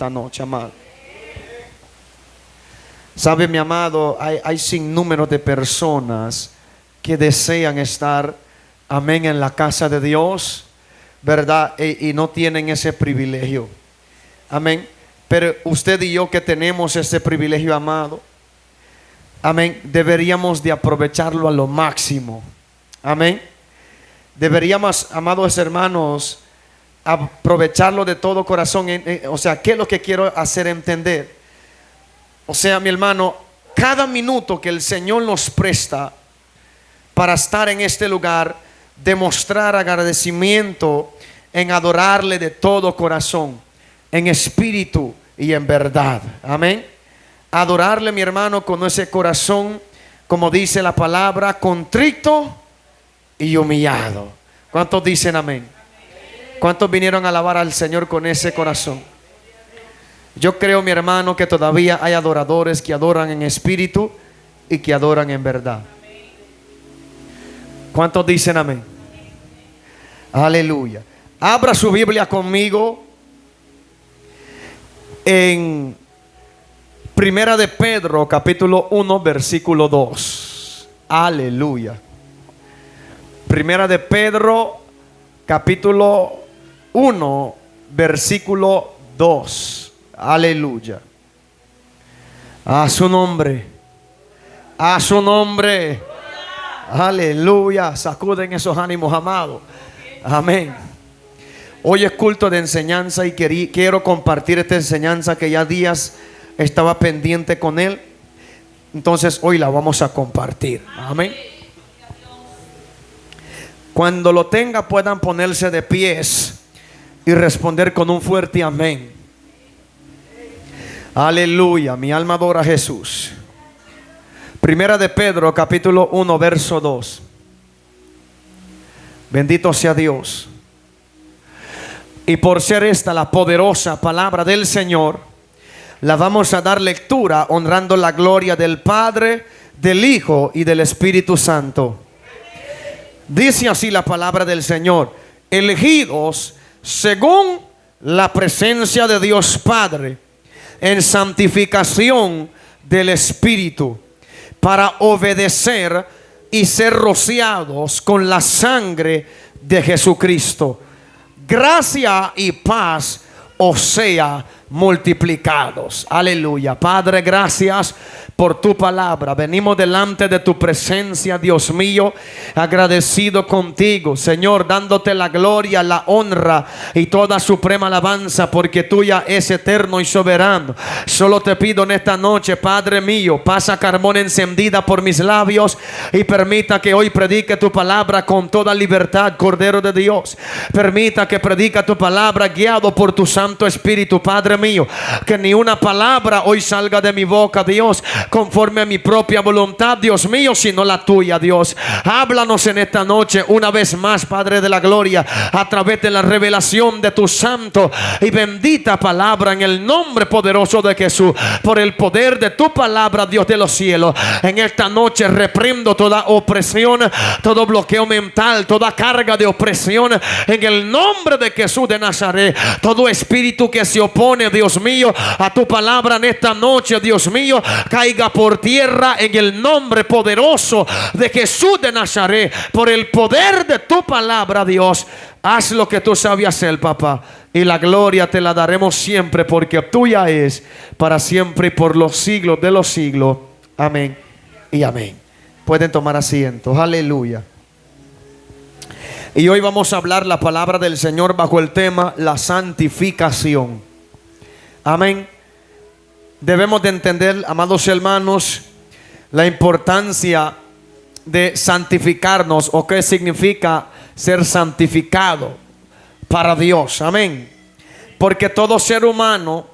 esta noche, amado. Sabe, mi amado, hay sinnúmero de personas que desean estar, amén, en la casa de Dios, ¿verdad? Y no tienen ese privilegio, amén. Pero usted y yo que tenemos ese privilegio, amado, amén, deberíamos de aprovecharlo a lo máximo, amén. Deberíamos, amados hermanos, aprovecharlo de todo corazón. O sea, ¿qué es lo que quiero hacer entender? O sea, mi hermano, cada minuto que el Señor nos presta para estar en este lugar, demostrar agradecimiento en adorarle de todo corazón, en espíritu y en verdad, amén. Adorarle, mi hermano, con ese corazón, como dice la palabra, contrito y humillado. ¿Cuántos dicen amén? ¿Cuántos vinieron a alabar al Señor con ese corazón? Yo creo, mi hermano, que todavía hay adoradores que adoran en espíritu y que adoran en verdad. ¿Cuántos dicen amén? Aleluya. Abra su Biblia conmigo en Primera de Pedro, capítulo 1, versículo 2. Aleluya. Primera de Pedro, capítulo 1, versículo 2. Aleluya. A su nombre. A su nombre. Aleluya. Sacuden esos ánimos, amados. Amén. Hoy es culto de enseñanza y quiero compartir esta enseñanza que ya días estaba pendiente con él. Entonces hoy la vamos a compartir. Amén. Cuando lo tenga, puedan ponerse de pies y responder con un fuerte amén. Aleluya. Mi alma adora a Jesús. Primera de Pedro, capítulo 1, verso 2. Bendito sea Dios. Y por ser esta la poderosa palabra del Señor, la vamos a dar lectura honrando la gloria del Padre, del Hijo y del Espíritu Santo. Dice así la palabra del Señor: elegidos según la presencia de Dios Padre, en santificación del Espíritu, para obedecer y ser rociados con la sangre de Jesucristo. Gracia y paz os sea multiplicados. Aleluya. Padre, gracias por tu palabra. Venimos delante de tu presencia, Dios mío, agradecido contigo, Señor, dándote la gloria, la honra y toda suprema alabanza, porque tuya es eterno y soberano. Solo te pido en esta noche, Padre mío, pasa carbón encendida por mis labios y permita que hoy predique tu palabra con toda libertad, Cordero de Dios. Permita que predique tu palabra guiado por tu Santo Espíritu, Padre mío. Que ni una palabra hoy salga de mi boca, Dios, conforme a mi propia voluntad, Dios mío, sino la tuya, Dios. Háblanos en esta noche una vez más, Padre de la gloria, a través de la revelación de tu santo y bendita palabra, en el nombre poderoso de Jesús. Por el poder de tu palabra, Dios de los cielos, en esta noche reprendo toda opresión, todo bloqueo mental, toda carga de opresión, en el nombre de Jesús de Nazaret. Todo espíritu que se opone, Dios mío, a tu palabra en esta noche, Dios mío, caiga por tierra en el nombre poderoso de Jesús de Nazaret. Por el poder de tu palabra, Dios, haz lo que tú sabes hacer, papá, y la gloria te la daremos siempre, porque tuya es para siempre y por los siglos de los siglos. Amén y amén. Pueden tomar asientos. Aleluya. Y hoy vamos a hablar la palabra del Señor bajo el tema la santificación. Amén. Debemos de entender, amados hermanos, la importancia de santificarnos, o qué significa ser santificado para Dios. Amén. Porque todo ser humano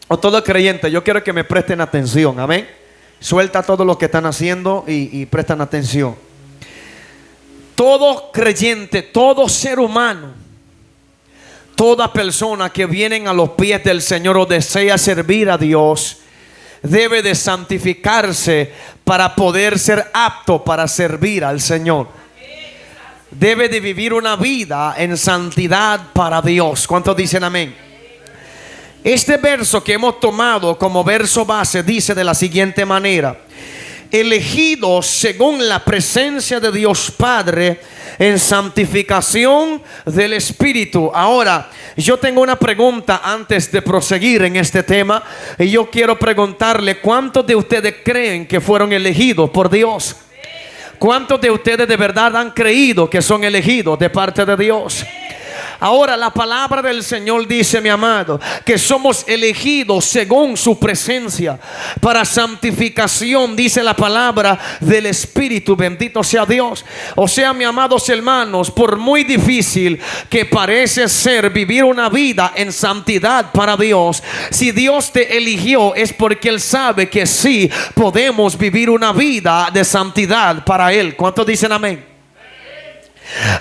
o todo creyente, yo quiero que me presten atención. Amén. Suelta todo lo que están haciendo y prestan atención. Todo creyente, todo ser humano, toda persona que viene a los pies del Señor o desea servir a Dios, debe de santificarse para poder ser apto para servir al Señor. Debe de vivir una vida en santidad para Dios. ¿Cuántos dicen amén? Este verso que hemos tomado como verso base dice de la siguiente manera: elegidos según la presencia de Dios Padre en santificación del Espíritu. Ahora, yo tengo una pregunta antes de proseguir en este tema, y yo quiero preguntarle: ¿cuántos de ustedes creen que fueron elegidos por Dios? ¿Cuántos de ustedes de verdad han creído que son elegidos de parte de Dios? Ahora, la palabra del Señor dice, mi amado, que somos elegidos según su presencia para santificación, dice la palabra del Espíritu. Bendito sea Dios. O sea, mis amados hermanos, por muy difícil que parece ser vivir una vida en santidad para Dios, si Dios te eligió es porque Él sabe que sí podemos vivir una vida de santidad para Él. ¿Cuántos dicen amén?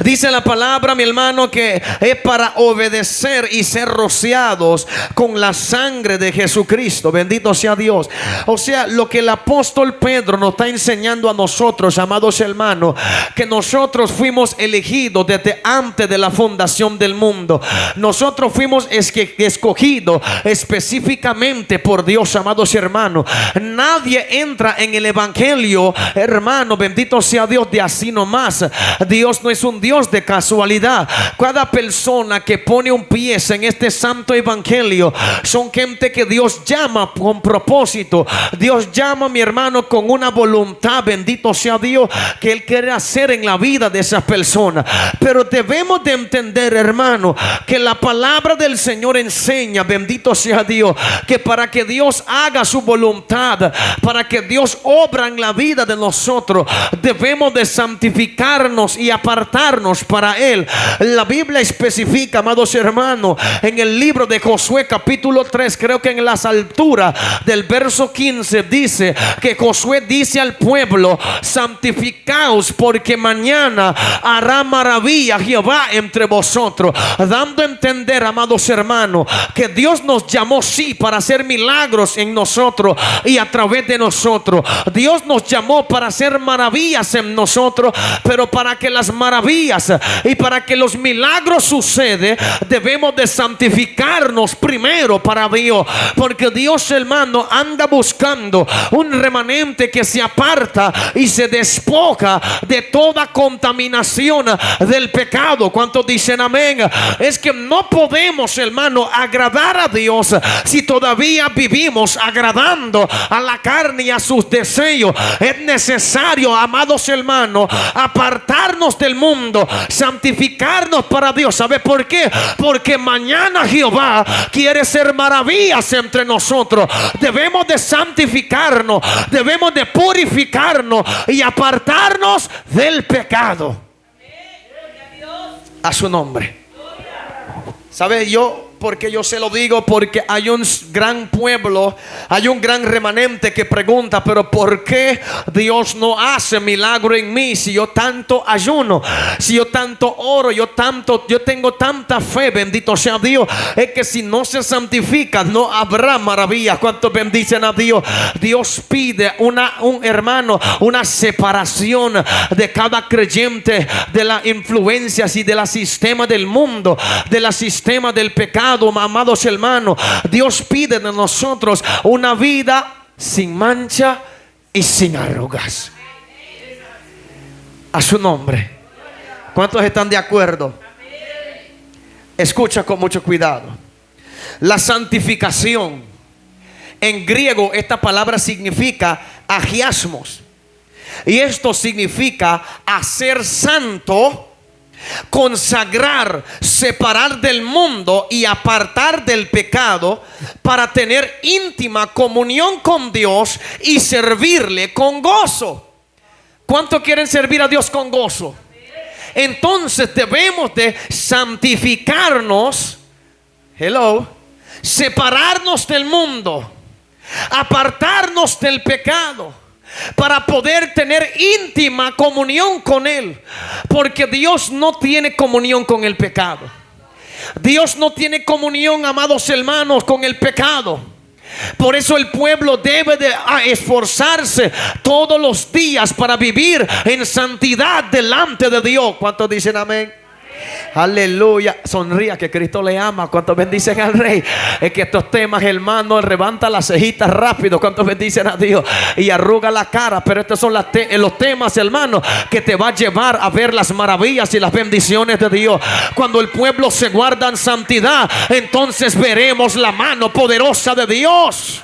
Dice la palabra, mi hermano, que es para obedecer y ser rociados con la sangre de Jesucristo. Bendito sea Dios. O sea, lo que el apóstol Pedro nos está enseñando a nosotros, amados hermanos, que nosotros fuimos elegidos desde antes de la fundación del mundo. Nosotros fuimos escogidos específicamente por Dios, amados hermanos. Nadie entra en el evangelio, hermano, bendito sea Dios, de así nomás. Dios no es un Dios de casualidad. Cada persona que pone un pie en este santo evangelio son gente que Dios llama con propósito. Dios llama, mi hermano, con una voluntad, bendito sea Dios, que Él quiere hacer en la vida de esas personas. Pero debemos de entender, hermano, que la palabra del Señor enseña, bendito sea Dios, que para que Dios haga su voluntad, para que Dios obra en la vida de nosotros, debemos de santificarnos y apartarnos para Él. La Biblia especifica, amados hermanos, en el libro de Josué capítulo 3, creo que en las alturas del verso 15, dice que Josué dice al pueblo: santificaos, porque mañana hará maravilla Jehová entre vosotros. Dando a entender, amados hermanos, que Dios nos llamó sí para hacer milagros en nosotros y a través de nosotros. Dios nos llamó para hacer maravillas en nosotros, pero para que las maravillas y para que los milagros suceden, debemos de santificarnos primero para Dios, porque Dios, hermano, anda buscando un remanente que se aparta y se despoja de toda contaminación del pecado. ¿Cuántos dicen amén? Es que no podemos, hermano, agradar a Dios si todavía vivimos agradando a la carne y a sus deseos. Es necesario, amados hermanos, apartarnos del mundo, santificarnos para Dios. ¿Sabe por qué? Porque mañana Jehová quiere hacer maravillas entre nosotros. Debemos de santificarnos, debemos de purificarnos y apartarnos del pecado. A su nombre. ¿Sabe yo? Porque yo se lo digo, porque hay un gran pueblo, hay un gran remanente que pregunta: pero ¿por qué Dios no hace milagro en mí si yo tanto ayuno, si yo tanto oro, yo tengo tanta fe? Bendito sea Dios. Es que si no se santifica no habrá maravilla. ¿Cuántos bendicen a Dios? Dios pide un hermano, una separación de cada creyente de las influencias y de la sistema del mundo, de la sistema del pecado. Amados hermanos, Dios pide de nosotros una vida sin mancha y sin arrugas. A su nombre. ¿Cuántos están de acuerdo? Escucha con mucho cuidado. La santificación, en griego esta palabra significa agiasmos, y esto significa hacer santo, consagrar, separar del mundo y apartar del pecado, para tener íntima comunión con Dios y servirle con gozo. ¿Cuántos quieren servir a Dios con gozo? Entonces debemos de santificarnos, separarnos del mundo, apartarnos del pecado, para poder tener íntima comunión con Él. Porque Dios no tiene comunión con el pecado. Dios no tiene comunión, amados hermanos, con el pecado. Por eso el pueblo debe de esforzarse todos los días para vivir en santidad delante de Dios. ¿Cuántos dicen amén? Aleluya. Sonría que Cristo le ama. ¿Cuántos bendicen al Rey? Es que estos temas, hermano, levanta las cejitas rápido. ¿Cuántos bendicen a Dios? Y arruga la cara. Pero estos son los temas, hermano, que te va a llevar a ver las maravillas y las bendiciones de Dios. Cuando el pueblo se guarda en santidad, entonces veremos la mano poderosa de Dios.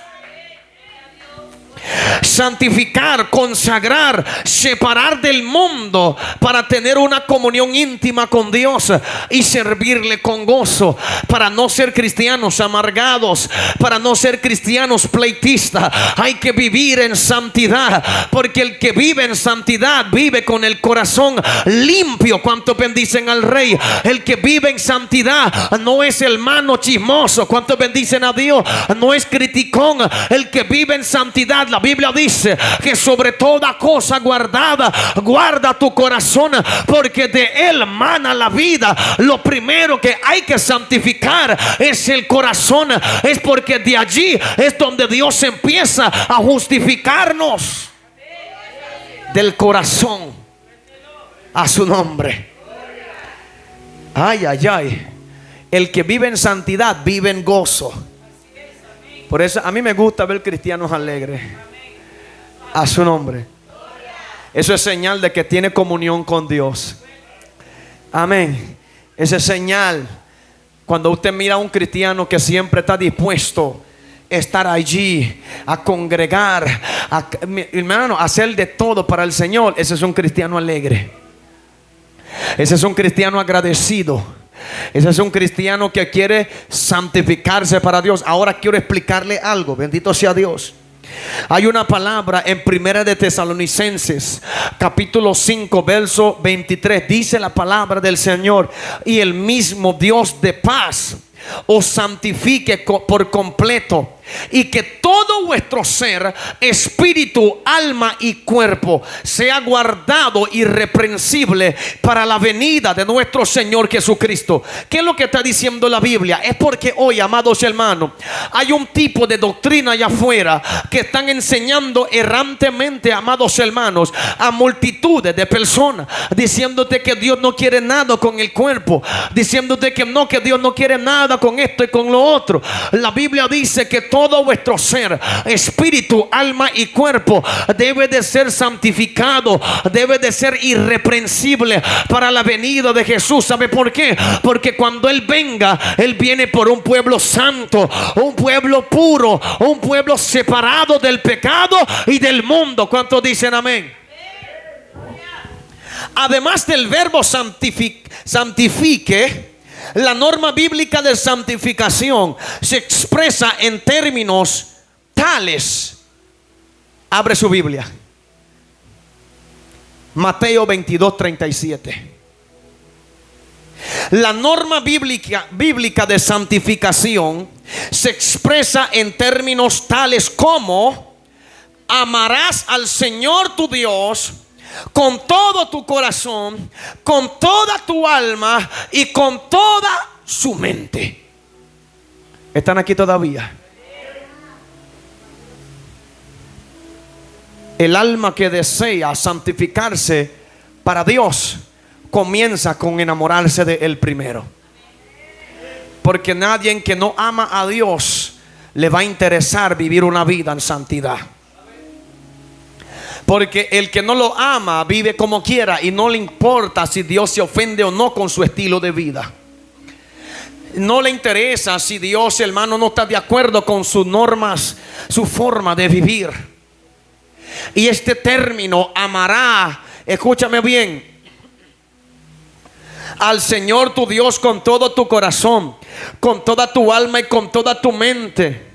Santificar, consagrar, separar del mundo para tener una comunión íntima con Dios y servirle con gozo, para no ser cristianos amargados, para no ser cristianos pleitistas. Hay que vivir en santidad, porque el que vive en santidad vive con el corazón limpio. ¿Cuántos bendicen al Rey? El que vive en santidad no es hermano chismoso. ¿Cuántos bendicen a Dios? No es criticón. El que vive en santidad, la Biblia dice que sobre toda cosa guardada, guarda tu corazón, porque de él mana la vida. Lo primero que hay que santificar es el corazón. Es porque de allí es donde Dios empieza a justificarnos. Del corazón a su nombre. Ay, ay, ay. El que vive en santidad vive en gozo. Por eso a mí me gusta ver cristianos alegres. A su nombre. Eso es señal de que tiene comunión con Dios. Amén. Esa es señal. Cuando usted mira a un cristiano que siempre está dispuesto a estar allí, a congregar, hermano, a hacer de todo para el Señor, ese es un cristiano alegre. Ese es un cristiano agradecido. Ese es un cristiano que quiere santificarse para Dios. Ahora quiero explicarle algo. Bendito sea Dios. Hay una palabra en Primera de Tesalonicenses capítulo 5 verso 23. Dice la palabra del Señor: y el mismo Dios de paz os santifique por completo, y que todo vuestro ser, espíritu, alma y cuerpo sea guardado irreprensible para la venida de nuestro Señor Jesucristo. ¿Qué es lo que está diciendo la Biblia? Es porque hoy, amados hermanos, hay un tipo de doctrina allá afuera que están enseñando errantemente, amados hermanos, a multitudes de personas, diciéndote que Dios no quiere nada con el cuerpo, diciéndote que no, que Dios no quiere nada con esto y con lo otro. La Biblia dice que todo vuestro ser, espíritu, alma y cuerpo debe de ser santificado, debe de ser irreprensible para la venida de Jesús. ¿Sabe por qué? Porque cuando Él venga, Él viene por un pueblo santo, un pueblo puro, un pueblo separado del pecado y del mundo. ¿Cuántos dicen amén? Además del verbo santifique, la norma bíblica de santificación se expresa en términos tales. Abre su Biblia. Mateo 22:37. La norma bíblica de santificación se expresa en términos tales como: amarás al Señor tu Dios con todo tu corazón, con toda tu alma y con toda su mente. ¿Están aquí todavía? El alma que desea santificarse para Dios comienza con enamorarse de Él primero. Porque nadie que no ama a Dios le va a interesar vivir una vida en santidad. Porque el que no lo ama vive como quiera y no le importa si Dios se ofende o no con su estilo de vida. No le interesa si Dios, hermano, no está de acuerdo con sus normas, su forma de vivir. Y este término, amará, escúchame bien, al Señor tu Dios con todo tu corazón, con toda tu alma y con toda tu mente,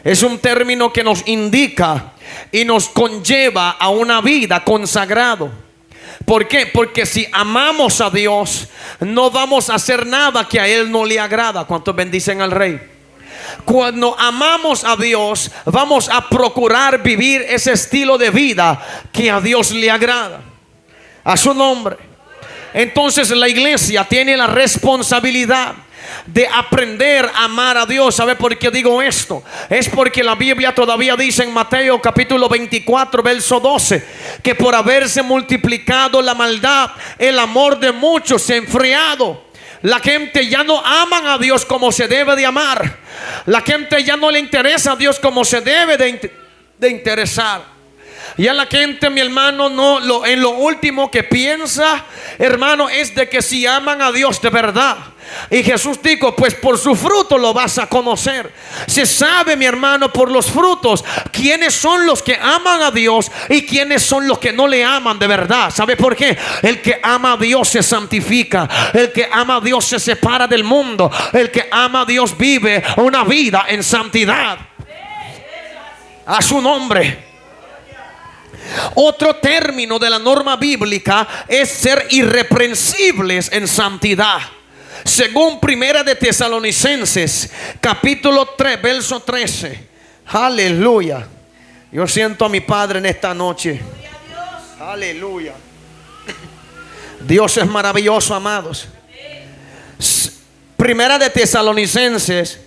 es un término que nos indica y nos conlleva a una vida consagrado. ¿Por qué? Porque si amamos a Dios, no vamos a hacer nada que a Él no le agrada. ¿Cuántos bendicen al Rey? Cuando amamos a Dios, vamos a procurar vivir ese estilo de vida que a Dios le agrada. A su nombre. Entonces la iglesia tiene la responsabilidad de aprender a amar a Dios. ¿Sabe por qué digo esto? Es porque la Biblia todavía dice en Mateo capítulo 24 verso 12 que por haberse multiplicado la maldad, el amor de muchos se ha enfriado. La gente ya no aman a Dios como se debe de amar. La gente ya no le interesa a Dios como se debe de interesar. Ya la gente, mi hermano, en lo último que piensa, hermano, es de que si aman a Dios de verdad. Y Jesús dijo, pues por su fruto lo vas a conocer. Se sabe, mi hermano, por los frutos quiénes son los que aman a Dios y quiénes son los que no le aman de verdad. ¿Sabe por qué? El que ama a Dios se santifica. El que ama a Dios se separa del mundo. El que ama a Dios vive una vida en santidad. A su nombre. Otro término de la norma bíblica es ser irreprensibles en santidad. Según Primera de Tesalonicenses, capítulo 3, verso 13. Aleluya. Yo siento a mi Padre en esta noche. Aleluya. Dios es maravilloso, amados. Primera de Tesalonicenses,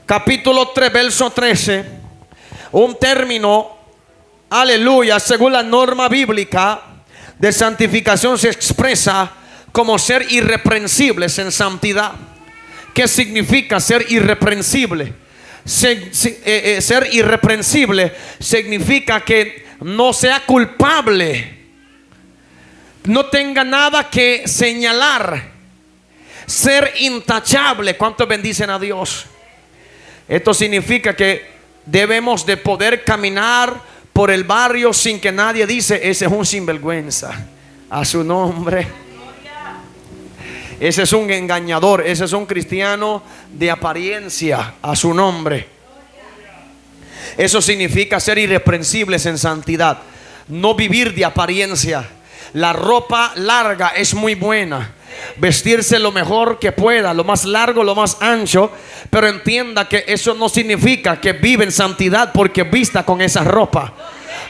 capítulo 3, verso 13. Un término, aleluya, según la norma bíblica de santificación se expresa como ser irreprensibles en santidad. ¿Qué significa ser irreprensible? Ser irreprensible significa que no sea culpable, no tenga nada que señalar, ser intachable. ¿Cuántos bendicen a Dios? Esto significa que debemos de poder caminar por el barrio sin que nadie dice, ese es un sinvergüenza. A su nombre. Ese es un engañador, ese es un cristiano de apariencia. A su nombre. Eso significa ser irreprensibles en santidad, no vivir de apariencia. La ropa larga es muy buena, vestirse lo mejor que pueda, lo más largo, lo más ancho, pero entienda que eso no significa que vive en santidad porque vista con esa ropa.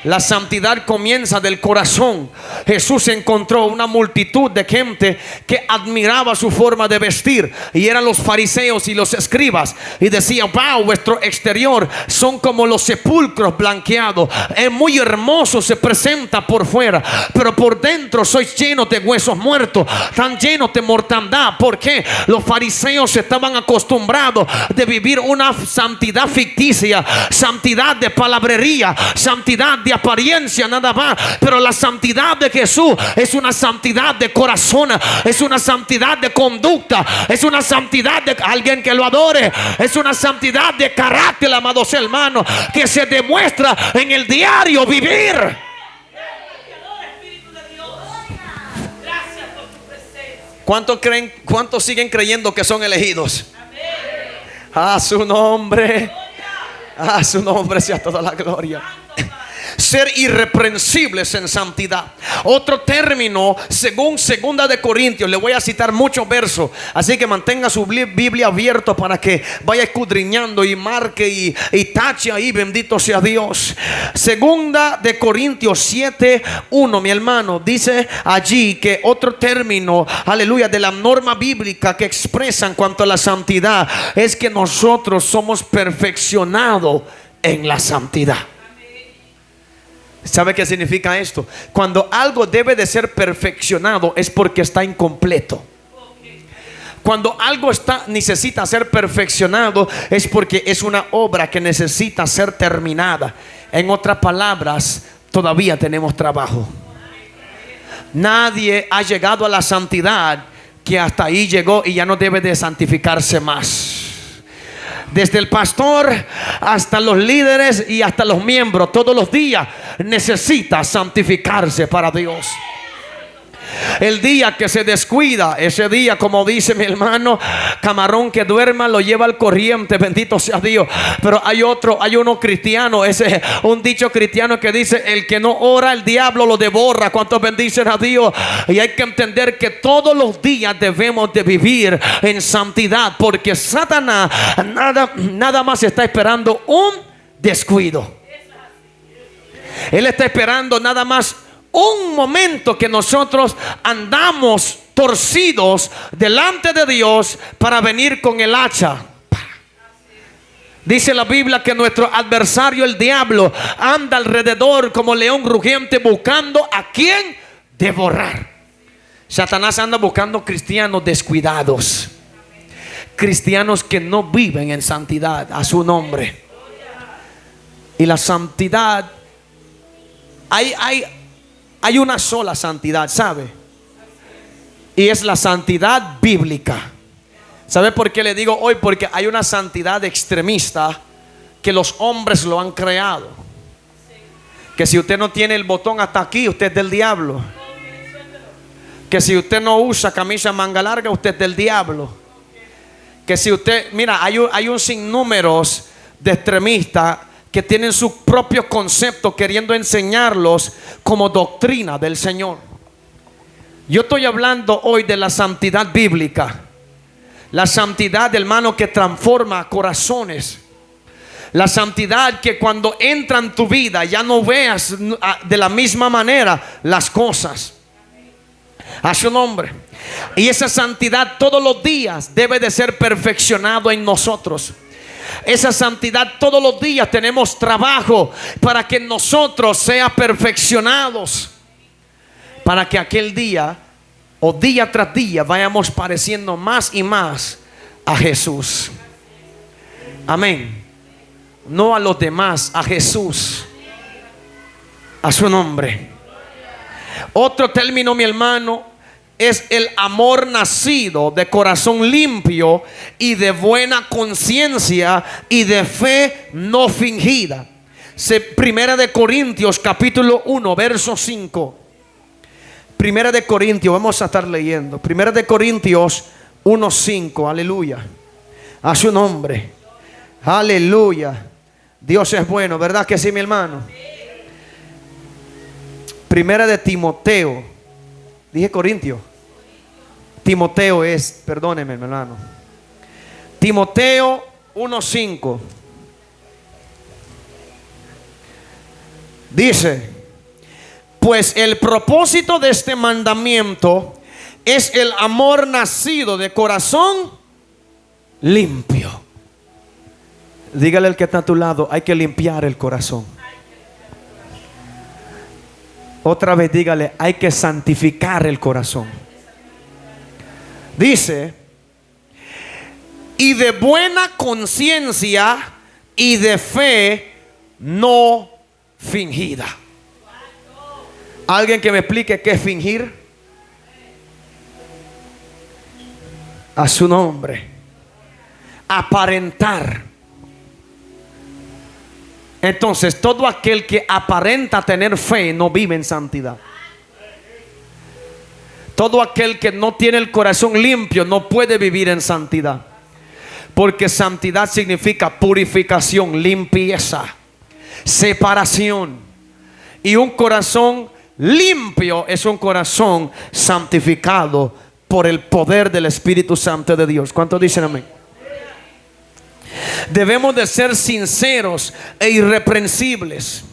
La santidad comienza del corazón. Jesús encontró una multitud de gente que admiraba su forma de vestir, y eran los fariseos y los escribas, y decía, wow, vuestro exterior son como los sepulcros blanqueados, es muy hermoso, se presenta por fuera, pero por dentro sois llenos de huesos muertos, tan llenos de mortandad. Porque los fariseos estaban acostumbrados de vivir una santidad ficticia, santidad de palabrería, santidad de apariencia nada más. Pero la santidad de Jesús es una santidad de corazón, es una santidad de conducta, es una santidad de alguien que lo adore, es una santidad de carácter, amados hermanos, que se demuestra en el diario vivir. ¿Cuántos creen, cuántos siguen creyendo que son elegidos? A su nombre. A su nombre sea toda la gloria. Ser irreprensibles en santidad. Otro término, según Segunda de Corintios, le voy a citar muchos versos, así que mantenga su Biblia abierta para que vaya escudriñando y marque y tache ahí. Bendito sea Dios. Segunda de Corintios 7:1, mi hermano, dice allí que otro término, aleluya, de la norma bíblica que expresa en cuanto a la santidad es que nosotros somos perfeccionados en la santidad. ¿Sabe qué significa esto? Cuando algo debe de ser perfeccionado es porque está incompleto. Cuando algo necesita ser perfeccionado es porque es una obra que necesita ser terminada. En otras palabras, todavía tenemos trabajo. Nadie ha llegado a la santidad que hasta ahí llegó y ya no debe de santificarse más. Desde el pastor hasta los líderes y hasta los miembros, todos los días necesita santificarse para Dios. El día que se descuida, ese día, como dice mi hermano, camarón que duerma lo lleva al corriente, bendito sea Dios. Pero hay uno cristiano, ese un dicho cristiano que dice, el que no ora, el diablo lo devora. ¿Cuántos bendicen a Dios? Y hay que entender que todos los días debemos de vivir en santidad, porque Satanás nada más está esperando un descuido. Él está esperando nada más un momento que nosotros andamos torcidos delante de Dios para venir con el hacha. Dice la Biblia que nuestro adversario, el diablo, anda alrededor como león rugiente buscando a quien devorar. Satanás anda buscando cristianos descuidados, cristianos que no viven en santidad a su nombre. Y la santidad, hay una sola santidad, ¿sabe? Y es la santidad bíblica. ¿Sabe por qué le digo hoy? Porque hay una santidad extremista que los hombres lo han creado. Que si usted no tiene el botón hasta aquí, usted es del diablo. Que si usted no usa camisa manga larga, usted es del diablo. Que si usted, mira, hay un sinnúmero de extremistas que tienen sus propios conceptos queriendo enseñarlos como doctrina del Señor. Yo estoy hablando hoy de la santidad bíblica. La santidad, hermano, que transforma corazones. La santidad que cuando entra en tu vida ya no veas de la misma manera las cosas. A su nombre. Y esa santidad todos los días debe de ser perfeccionado en nosotros. Esa santidad todos los días tenemos trabajo para que nosotros seamos perfeccionados, para que aquel día o día tras día vayamos pareciendo más y más a Jesús. Amén. No a los demás, a Jesús. A su nombre. Otro término, mi hermano, es el amor nacido de corazón limpio y de buena conciencia y de fe no fingida. Primera de Corintios capítulo 1 verso 5. Primera de Corintios, vamos a estar leyendo. Primera de Corintios 1:5. Aleluya. A su nombre. Aleluya. Dios es bueno, ¿verdad que sí, mi hermano? Primera de Timoteo. Dije Corintio. Timoteo es, perdóneme, mi hermano. Timoteo 1:5. Dice: pues el propósito de este mandamiento es el amor nacido de corazón limpio. Dígale al que está a tu lado: hay que limpiar el corazón. Otra vez dígale: hay que santificar el corazón. Dice: y de buena conciencia y de fe no fingida. ¿Alguien que me explique qué es fingir? A su nombre. Aparentar. Entonces, todo aquel que aparenta tener fe no vive en santidad. Todo aquel que no tiene el corazón limpio no puede vivir en santidad. Porque santidad significa purificación, limpieza, separación. Y un corazón limpio es un corazón santificado por el poder del Espíritu Santo de Dios. ¿Cuántos dicen amén? Debemos de ser sinceros e irreprensibles,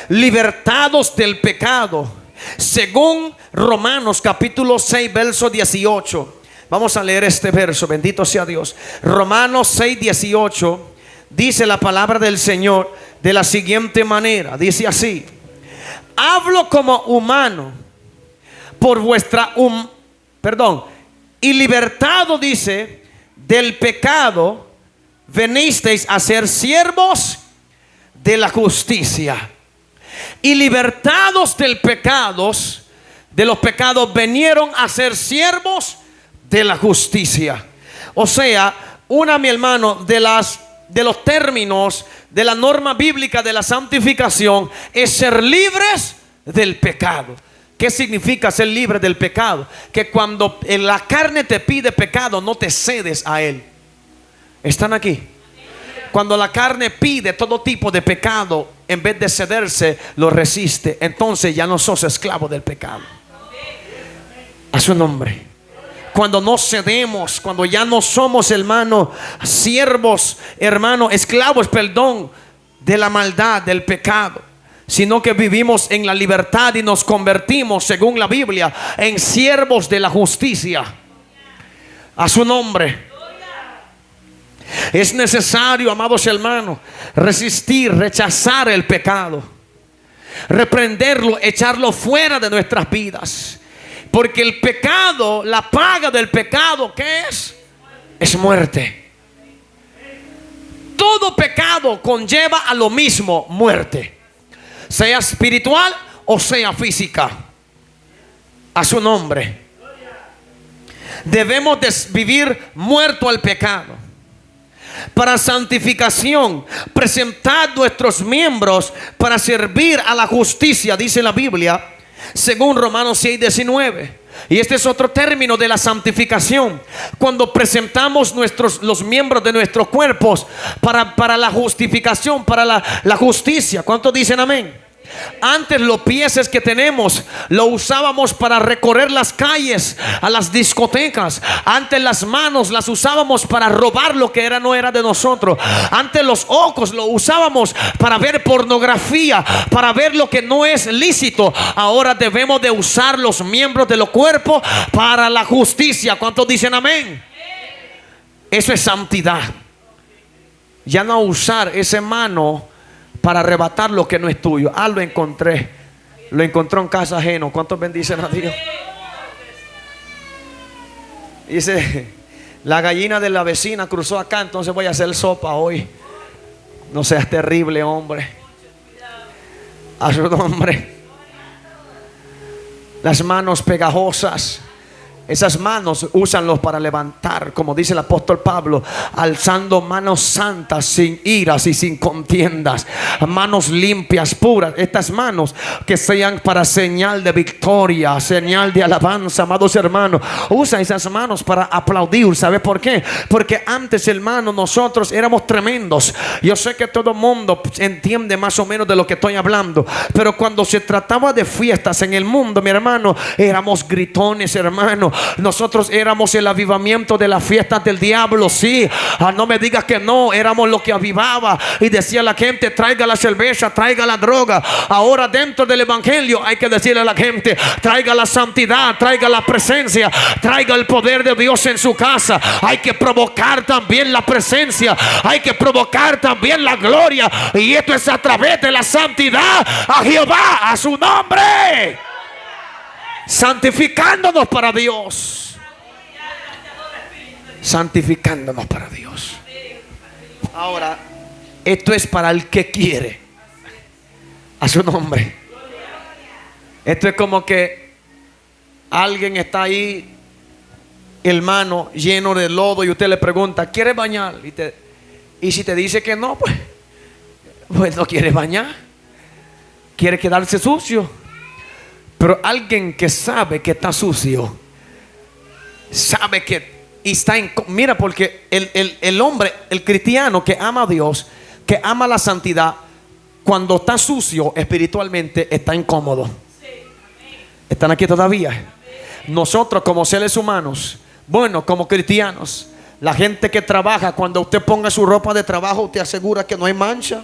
libertados del pecado, según Romanos capítulo 6 verso 18. Vamos a leer este verso, bendito sea Dios. Romanos 6, 18 dice la palabra del Señor de la siguiente manera. Dice así: hablo como humano por vuestra y libertado, dice, del pecado, venisteis a ser siervos de la justicia. Y libertados de los pecados, vinieron a ser siervos de la justicia. O sea, mi hermano, de los términos de la norma bíblica de la santificación es ser libres del pecado. ¿Qué significa ser libre del pecado? Que cuando la carne te pide pecado, no te cedes a él. ¿Están aquí? Cuando la carne pide todo tipo de pecado, en vez de cederse, lo resiste. Entonces ya no sos esclavo del pecado. A su nombre. Cuando no cedemos, cuando ya no somos, hermano, siervos, hermano, esclavos, de la maldad, del pecado, sino que vivimos en la libertad y nos convertimos, según la Biblia, en siervos de la justicia. A su nombre. Es necesario, amados hermanos, resistir, rechazar el pecado, reprenderlo, echarlo fuera de nuestras vidas. Porque el pecado, la paga del pecado, ¿qué es? Es muerte. Todo pecado conlleva a lo mismo, muerte. Sea espiritual o sea física. A su nombre. Debemos de vivir muerto al pecado. Para santificación, presentar nuestros miembros para servir a la justicia, dice la Biblia, según Romanos 6:19. Y este es otro término de la santificación. Cuando presentamos los miembros de nuestros cuerpos para la justificación, para la justicia. ¿Cuántos dicen amén? Antes los pies que tenemos lo usábamos para recorrer las calles, a las discotecas. Antes las manos las usábamos para robar lo que no era de nosotros. Antes los ojos lo usábamos para ver pornografía, para ver lo que no es lícito. Ahora debemos de usar los miembros de los cuerpos para la justicia. ¿Cuántos dicen amén? Eso es santidad. Ya no usar esa mano para arrebatar lo que no es tuyo. Lo encontré. Lo encontró en casa ajeno. ¿Cuántos bendicen a Dios? Dice, la gallina de la vecina cruzó acá, entonces voy a hacer sopa hoy. No seas terrible, hombre. A su nombre. Las manos pegajosas. Esas manos úsanlos para levantar, como dice el apóstol Pablo, alzando manos santas, sin iras y sin contiendas, manos limpias, puras. Estas manos que sean para señal de victoria, señal de alabanza. Amados hermanos, usa esas manos para aplaudir. ¿Sabe por qué? Porque antes, hermano, nosotros éramos tremendos. Yo sé que todo el mundo entiende más o menos de lo que estoy hablando, pero cuando se trataba de fiestas en el mundo, mi hermano, éramos gritones, hermano. Nosotros éramos el avivamiento de las fiestas del diablo. Sí, no me digas que no. Éramos lo que avivaba y decía a la gente: traiga la cerveza, traiga la droga. Ahora dentro del evangelio hay que decirle a la gente: traiga la santidad, traiga la presencia, traiga el poder de Dios en su casa. Hay que provocar también la presencia, hay que provocar también la gloria, y esto es a través de la santidad a Jehová, a su nombre, santificándonos para Dios. Santificándonos para Dios. Ahora, esto es para el que quiere. A su nombre. Esto es como que alguien está ahí, hermano, lleno de lodo, y usted le pregunta: ¿quiere bañar? Y si te dice que no, pues no quiere bañar. Quiere quedarse sucio. Pero alguien que sabe que está sucio, sabe que está mira, porque el hombre, el cristiano que ama a Dios, que ama la santidad, cuando está sucio espiritualmente, está incómodo. ¿Están aquí todavía? Nosotros como seres humanos, bueno, como cristianos, la gente que trabaja, cuando usted ponga su ropa de trabajo, usted asegura que no hay mancha,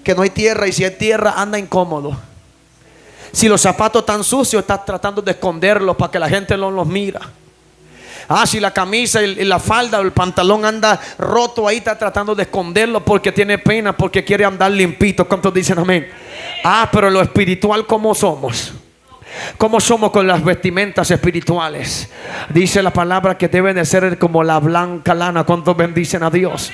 que no hay tierra, y si hay tierra, anda incómodo. Si los zapatos están sucios, está tratando de esconderlos para que la gente no los mira. Si la camisa y la falda o el pantalón anda roto, ahí está tratando de esconderlo porque tiene pena, porque quiere andar limpito. ¿Cuántos dicen amén? Pero lo espiritual, ¿cómo somos? ¿Cómo somos con las vestimentas espirituales? Dice la palabra que deben de ser como la blanca lana. ¿Cuántos bendicen a Dios?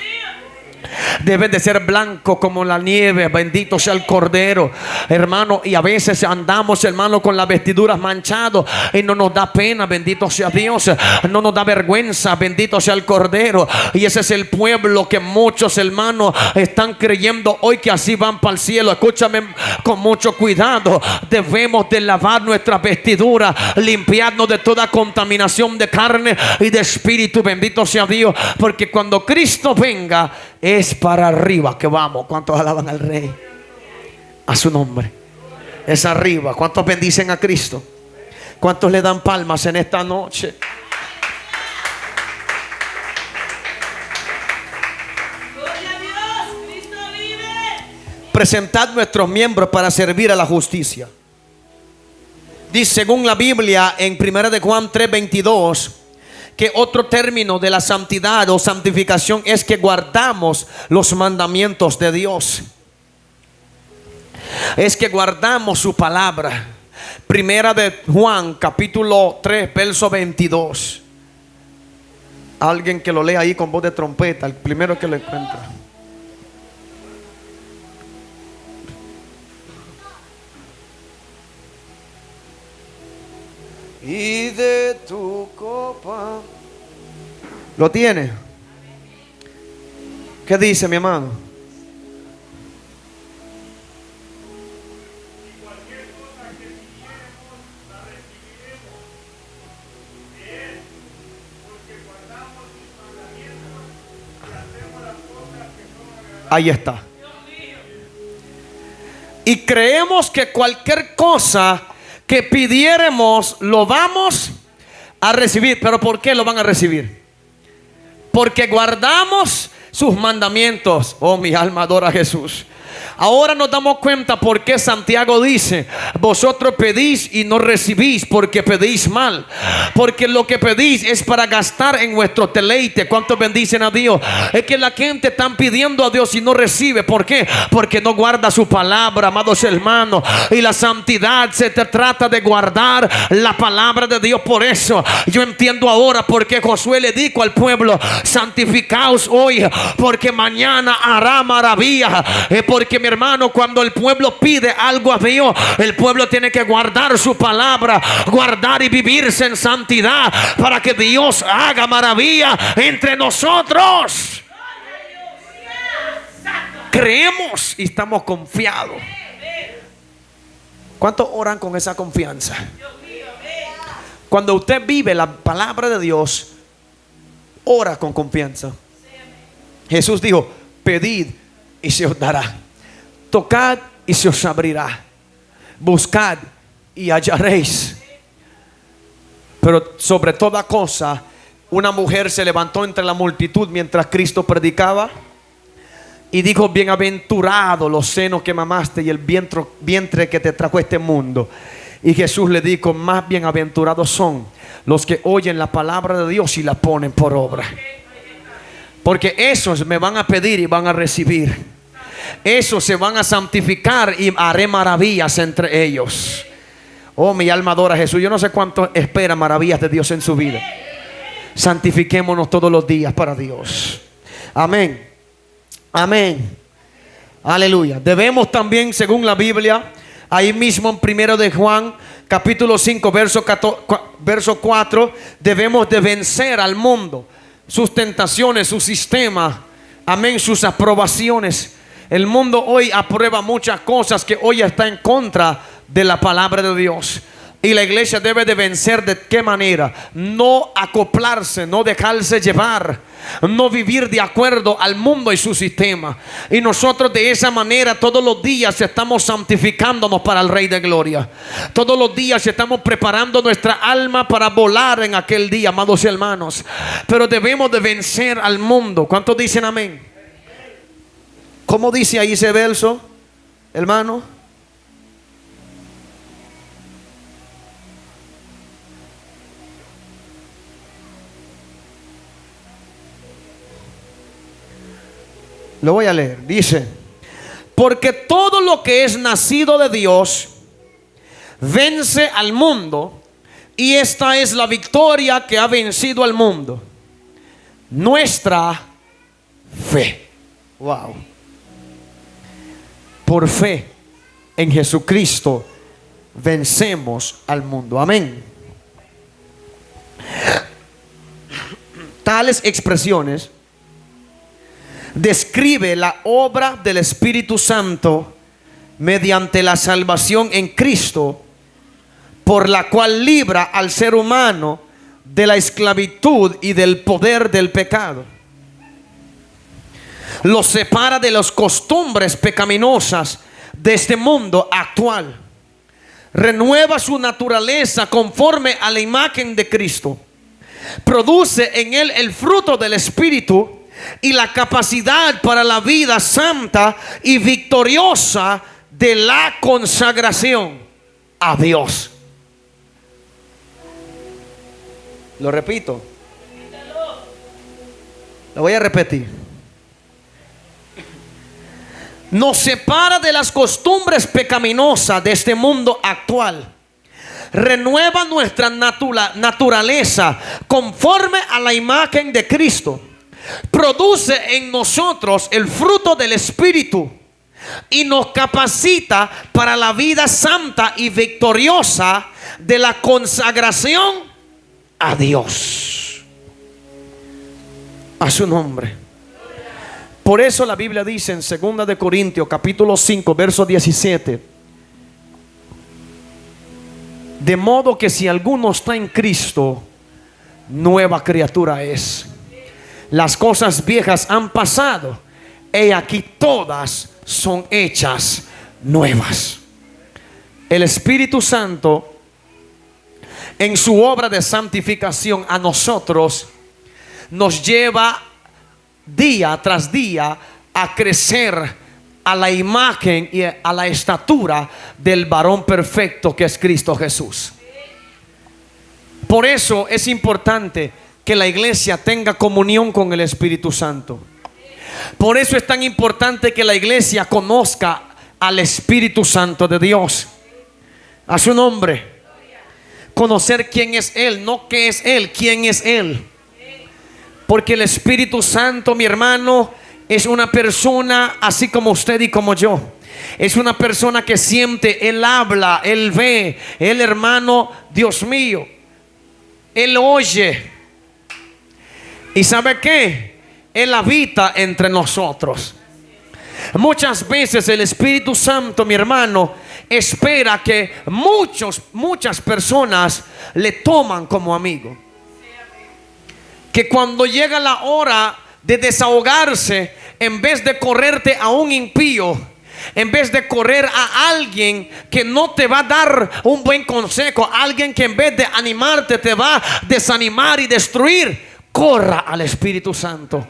Deben de ser blanco como la nieve. Bendito sea el Cordero, hermano. Y a veces andamos, hermano, con las vestiduras manchadas y no nos da pena. Bendito sea Dios. No nos da vergüenza. Bendito sea el Cordero. Y ese es el pueblo que muchos, hermanos, están creyendo hoy que así van para el cielo. Escúchame con mucho cuidado. Debemos de lavar nuestras vestiduras, limpiarnos de toda contaminación de carne y de espíritu. Bendito sea Dios, porque cuando Cristo venga, es para arriba que vamos. ¿Cuántos alaban al Rey? A su nombre. Es arriba. ¿Cuántos bendicen a Cristo? ¿Cuántos le dan palmas en esta noche? Gloria a Dios, Cristo vive. Presentad nuestros miembros para servir a la justicia. Dice, según la Biblia, en 1 de Juan 3:22, que otro término de la santidad o santificación es que guardamos los mandamientos de Dios. Es que guardamos su palabra. Primera de Juan, capítulo 3, verso 22. Alguien que lo lea ahí con voz de trompeta, el primero que lo encuentra. Y de tu copa. ¿Lo tiene? ¿Qué dice, mi hermano? Ahí está. Y creemos que cualquier cosa que pidiéramos lo vamos a recibir. ¿Pero por qué lo van a recibir? Porque guardamos sus mandamientos. Oh, mi alma adora a Jesús. Ahora nos damos cuenta por qué Santiago dice: vosotros pedís y no recibís porque pedís mal. Porque lo que pedís es para gastar en vuestro deleite. ¿Cuántos bendicen a Dios? Es que la gente está pidiendo a Dios y no recibe. ¿Por qué? Porque no guarda su palabra, amados hermanos. Y la santidad se te trata de guardar la palabra de Dios. Por eso yo entiendo ahora por qué Josué le dijo al pueblo: santificaos hoy, porque mañana hará maravilla. Porque mi hermano, cuando el pueblo pide algo a Dios, el pueblo tiene que guardar su palabra, guardar y vivirse en santidad, para que Dios haga maravilla entre nosotros. Creemos y estamos confiados. ¿Cuántos oran con esa confianza? Cuando usted vive la palabra de Dios, ora con confianza. Jesús dijo: pedid y se os dará, tocad y se os abrirá, buscad y hallaréis. Pero sobre toda cosa, una mujer se levantó entre la multitud mientras Cristo predicaba y dijo: bienaventurados los senos que mamaste y el vientre que te trajo este mundo. Y Jesús le dijo: más bienaventurados son los que oyen la palabra de Dios y la ponen por obra. Porque esos me van a pedir y van a recibir. Esos se van a santificar y haré maravillas entre ellos. Oh, mi alma adora a Jesús. Yo no sé cuánto espera maravillas de Dios en su vida. Santifiquémonos todos los días para Dios. Amén. Amén. Aleluya. Debemos también, según la Biblia, ahí mismo en 1 de Juan, capítulo 5, verso 4, debemos de vencer al mundo, sus tentaciones, su sistema, amén, sus aprobaciones. El mundo hoy aprueba muchas cosas que hoy está en contra de la palabra de Dios. Y la iglesia debe de vencer. ¿De qué manera? No acoplarse, no dejarse llevar, no vivir de acuerdo al mundo y su sistema. Y nosotros de esa manera todos los días estamos santificándonos para el Rey de Gloria. Todos los días estamos preparando nuestra alma para volar en aquel día, amados hermanos. Pero debemos de vencer al mundo. ¿Cuántos dicen amén? ¿Cómo dice ahí ese verso, hermano? Lo voy a leer. Dice: porque todo lo que es nacido de Dios vence al mundo, y esta es la victoria que ha vencido al mundo: nuestra fe. Wow. Por fe en Jesucristo vencemos al mundo. Amén. Tales expresiones describe la obra del Espíritu Santo mediante la salvación en Cristo, por la cual libra al ser humano de la esclavitud y del poder del pecado. Lo separa de las costumbres pecaminosas de este mundo actual. Renueva su naturaleza conforme a la imagen de Cristo. Produce en él el fruto del Espíritu y la capacidad para la vida santa y victoriosa de la consagración a Dios. Lo repito. Lo voy a repetir. Nos separa de las costumbres pecaminosas de este mundo actual. renueva nuestra naturaleza conforme a la imagen de Cristo. Produce en nosotros el fruto del Espíritu y nos capacita para la vida santa y victoriosa de la consagración a Dios. A su nombre. Por eso la Biblia dice en 2 de Corintios capítulo 5 verso 17: de modo que si alguno está en Cristo, nueva criatura es. Las cosas viejas han pasado, y aquí todas son hechas nuevas. El Espíritu Santo, en su obra de santificación a nosotros, nos lleva día tras día a crecer a la imagen y a la estatura del varón perfecto que es Cristo Jesús. Por eso es importante que la iglesia tenga comunión con el Espíritu Santo. Por eso es tan importante que la iglesia conozca al Espíritu Santo de Dios. A su nombre. Conocer quién es Él, no qué es Él, quién es Él. Porque el Espíritu Santo, mi hermano, es una persona así como usted y como yo. Es una persona que siente, Él habla, Él ve, Él, hermano, Dios mío, Él oye. ¿Y sabe qué? Él habita entre nosotros. Muchas veces el Espíritu Santo, mi hermano, espera que muchas personas le toman como amigo. Que cuando llega la hora de desahogarse, en vez de correrte a un impío, en vez de correr a alguien que no te va a dar un buen consejo, alguien que en vez de animarte te va a desanimar y destruir, corra al Espíritu Santo.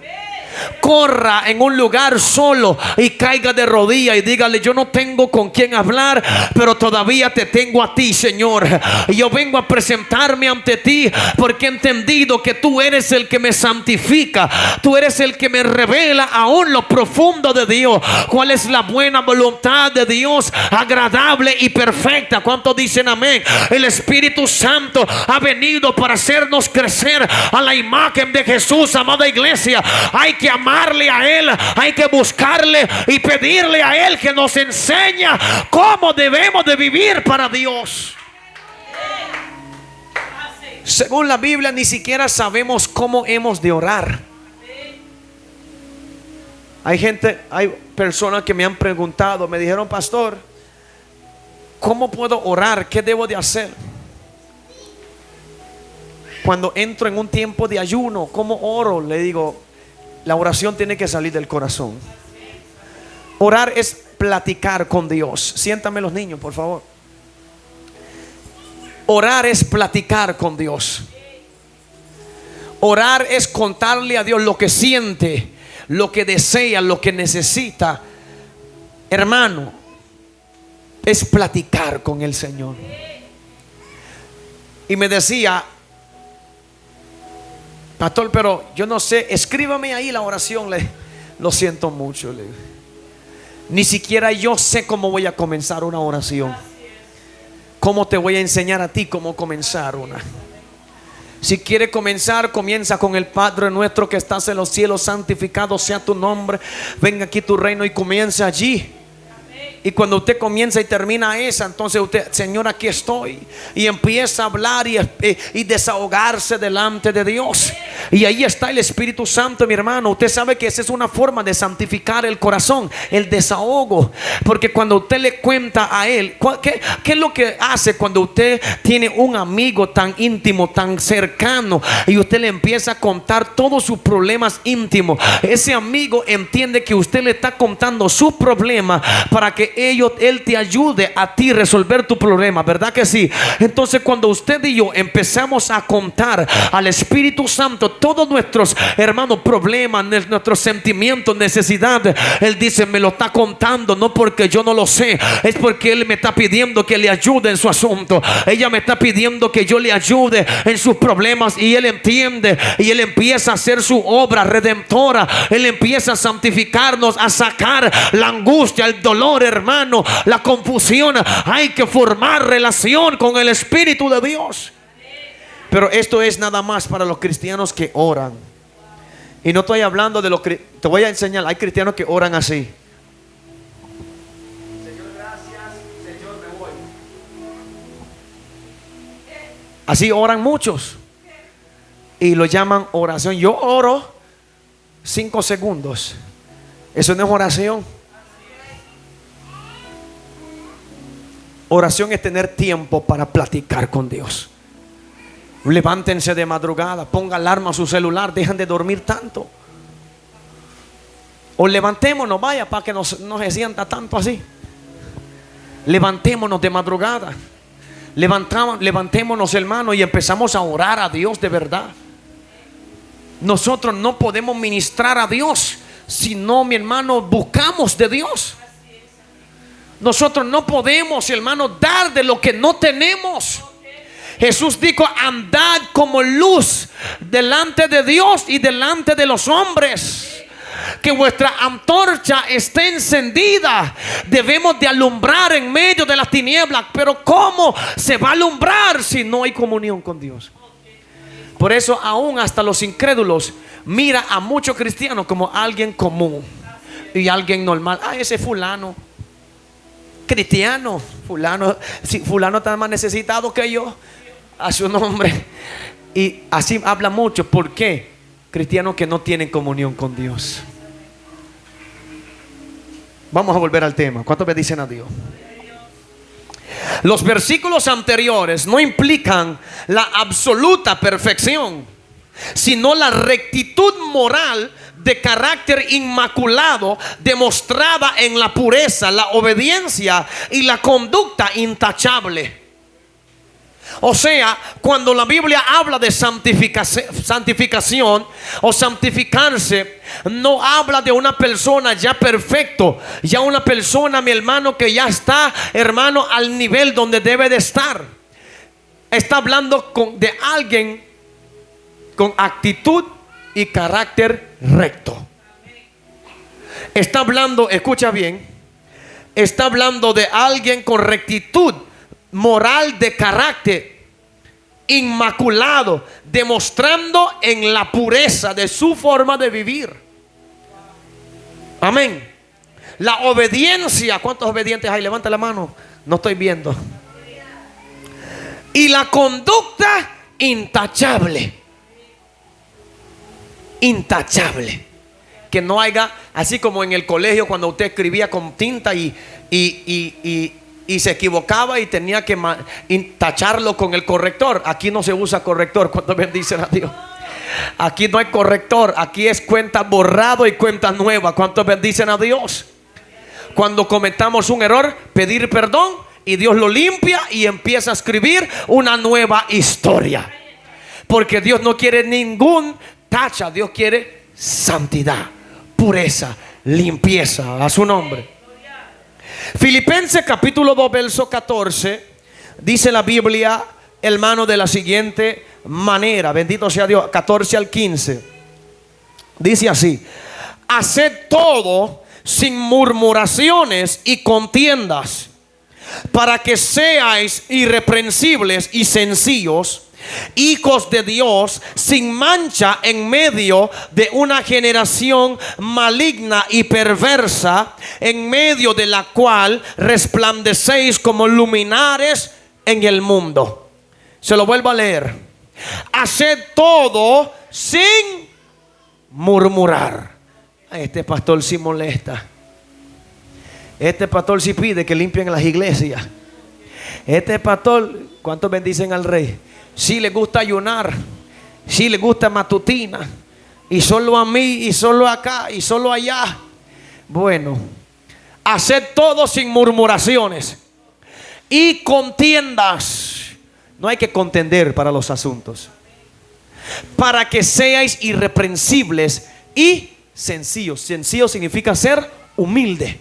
Corra en un lugar solo y caiga de rodillas y dígale: yo no tengo con quién hablar, pero todavía te tengo a ti, Señor. Y yo vengo a presentarme ante ti porque he entendido que tú eres el que me santifica. Tú eres el que me revela aún lo profundo de Dios, cuál es la buena voluntad de Dios, agradable y perfecta. ¿Cuántos dicen amén? El Espíritu Santo ha venido para hacernos crecer a la imagen de Jesús, amada iglesia. Hay que amarle a Él, hay que buscarle y pedirle a Él que nos enseña cómo debemos de vivir para Dios. Según la Biblia, ni siquiera sabemos cómo hemos de orar. Hay personas que me han preguntado, me dijeron: pastor, ¿cómo puedo orar? ¿Qué debo de hacer? Cuando entro en un tiempo de ayuno, ¿cómo oro? Le digo: la oración tiene que salir del corazón. Orar es platicar con Dios. Siéntame los niños, por favor. Orar es platicar con Dios. Orar es contarle a Dios lo que siente, lo que desea, lo que necesita. Hermano, es platicar con el Señor. Y me decía: pastor, pero yo no sé, escríbame ahí la oración. Lo siento mucho. Ni siquiera yo sé cómo voy a comenzar una oración. ¿Cómo te voy a enseñar a ti cómo comenzar una? Si quiere comenzar, comienza con el Padre nuestro que estás en los cielos, santificado sea tu nombre, venga aquí tu reino, y comienza allí. Y cuando usted comienza y termina esa, entonces usted: Señor, aquí estoy. Y empieza a hablar y desahogarse delante de Dios. Y ahí está el Espíritu Santo, mi hermano. Usted sabe que esa es una forma de santificar el corazón, el desahogo. Porque cuando usted le cuenta a Él, ¿qué es lo que hace cuando usted tiene un amigo tan íntimo, tan cercano, y usted le empieza a contar todos sus problemas íntimos? Ese amigo entiende que usted le está contando sus problemas para que Él te ayude a ti a resolver tu problema, ¿verdad que sí? Entonces, cuando usted y yo empezamos a contar al Espíritu Santo contando todos nuestros, hermanos, problemas, nuestros sentimientos, necesidades. Él dice, me lo está contando no porque yo no lo sé, es porque Él me está pidiendo que le ayude en su asunto. Ella me está pidiendo que yo le ayude en sus problemas, y Él entiende, y Él empieza a hacer su obra redentora. Él empieza a santificarnos, a sacar la angustia, el dolor, hermano, la confusión. Hay que formar relación con el Espíritu de Dios. Pero esto es nada más para los cristianos que oran. Y no estoy hablando de los te voy a enseñar. Hay cristianos que oran así: Señor, gracias, Señor, me voy. Así oran muchos y lo llaman oración. Yo oro 5 segundos. Eso no es oración. Oración es tener tiempo para platicar con Dios. Levántense de madrugada, ponga alarma a su celular, dejan de dormir tanto. O levantémonos, vaya, para que no se sienta tanto así. Levantémonos de madrugada. Levantémonos, hermano, y empezamos a orar a Dios de verdad. Nosotros no podemos ministrar a Dios si no, mi hermano, buscamos de Dios. Nosotros no podemos, hermano, dar de lo que no tenemos. Jesús dijo: andad como luz delante de Dios y delante de los hombres. Que vuestra antorcha esté encendida. Debemos de alumbrar en medio de las tinieblas. Pero ¿cómo se va a alumbrar si no hay comunión con Dios? Por eso aún hasta los incrédulos mira a muchos cristianos como alguien común y alguien normal. Ah, ese fulano cristiano, fulano, si fulano está más necesitado que yo, a su nombre. Y así habla mucho. ¿Por qué? Cristianos que no tienen comunión con Dios. Vamos a volver al tema. ¿Cuántos me dicen a Dios? Los versículos anteriores no implican la absoluta perfección, sino la rectitud moral de carácter inmaculado, demostrada en la pureza, la obediencia y la conducta intachable. O sea, cuando la Biblia habla de santificación o santificarse, no habla de una persona ya perfecto, ya una persona, mi hermano, que ya está, hermano, al nivel donde debe de estar. Está hablando de alguien con actitud y carácter recto. Está hablando, escucha bien, está hablando de alguien con rectitud moral de carácter inmaculado, demostrando en la pureza de su forma de vivir. Amén. La obediencia. ¿Cuántos obedientes hay? Levanta la mano. No estoy viendo. Y la conducta intachable. Intachable. Que no haya, así como en el colegio cuando usted escribía con tinta y se equivocaba y tenía que tacharlo con el corrector. Aquí no se usa corrector. Cuando bendicen a Dios, aquí no hay corrector. Aquí es cuenta borrado y cuenta nueva. ¿Cuántos bendicen a Dios? Cuando cometamos un error, pedir perdón y Dios lo limpia y empieza a escribir una nueva historia. Porque Dios no quiere ningún tacha. Dios quiere santidad, pureza, limpieza. A su nombre. Filipenses capítulo 2 verso 14. Dice la Biblia, hermano, de la siguiente manera. Bendito sea Dios. 14 al 15. Dice así: haced todo sin murmuraciones y contiendas, para que seáis irreprensibles y sencillos, hijos de Dios, sin mancha en medio de una generación maligna y perversa, en medio de la cual resplandecéis como luminares en el mundo. Se lo vuelvo a leer. Haced todo sin murmurar. Este pastor sí molesta. Este pastor sí pide que limpien las iglesias. Este pastor, ¿cuántos bendicen al rey? Sí le gusta ayunar, sí le gusta matutina, y solo a mí, y solo acá, y solo allá. Bueno, haced todo sin murmuraciones y contiendas. No hay que contender para los asuntos. para que seáis irreprensibles y sencillos. Sencillo significa ser humilde.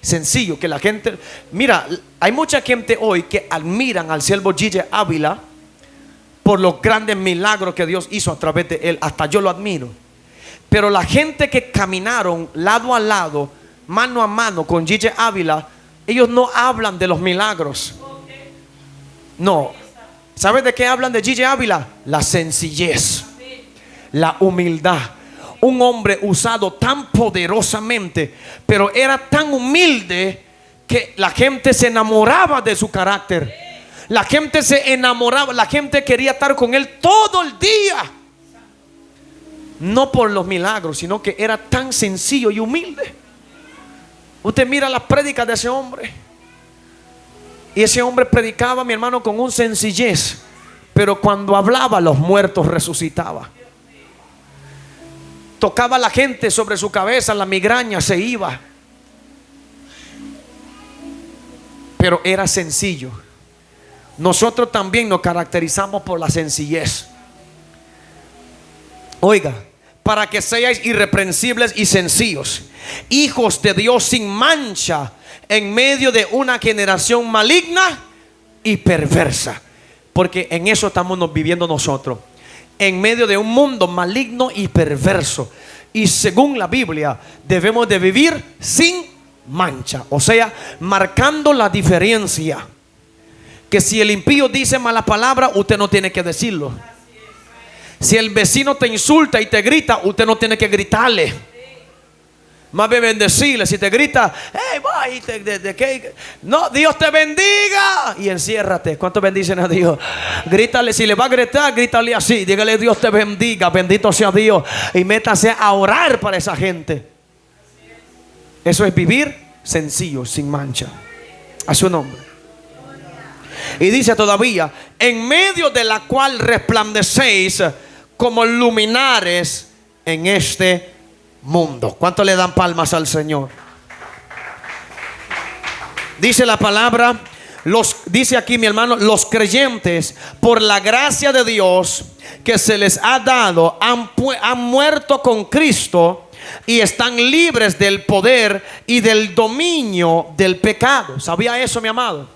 Sencillo, que la gente, mira, hay mucha gente hoy que admiran al siervo Gigi Ávila por los grandes milagros que Dios hizo a través de él. Hasta yo lo admiro. Pero la gente que caminaron lado a lado, mano a mano con Gigi Ávila, ellos no hablan de los milagros. No. ¿Sabes de qué hablan de Gigi Ávila? La sencillez, la humildad. Un hombre usado tan poderosamente, pero era tan humilde que la gente se enamoraba de su carácter. La gente se enamoraba, la gente quería estar con él todo el día. No por los milagros, sino que era tan sencillo y humilde. Usted mira las prédicas de ese hombre, y ese hombre predicaba, mi hermano, con un sencillez, pero cuando hablaba, los muertos resucitaba. Tocaba a la gente sobre su cabeza, la migraña se iba. Pero era sencillo. Nosotros también nos caracterizamos por la sencillez. Oiga, para que seáis irreprensibles y sencillos, hijos de Dios sin mancha, en medio de una generación maligna y perversa. Porque en eso estamos viviendo nosotros, en medio de un mundo maligno y perverso. Y según la Biblia, debemos de vivir sin mancha, o sea, marcando la diferencia. Que si el impío dice mala palabra, usted no tiene que decirlo. Si el vecino te insulta y te grita, usted no tiene que gritarle. Más bien bendecirle. Si te grita, hey, boy, no, Dios te bendiga, y enciérrate. ¿Cuántos bendicen a Dios? Grítale. Si le va a gritar, grítale así. Dígale, Dios te bendiga, bendito sea Dios, y métase a orar para esa gente. Eso es vivir sencillo, sin mancha. A su nombre. Y dice todavía, en medio de la cual resplandecéis como luminares en este mundo. ¿Cuánto le dan palmas al Señor? Dice la palabra, dice aquí mi hermano, los creyentes, por la gracia de Dios que se les ha dado, han muerto con Cristo y están libres del poder y del dominio del pecado. ¿Sabía eso, mi amado?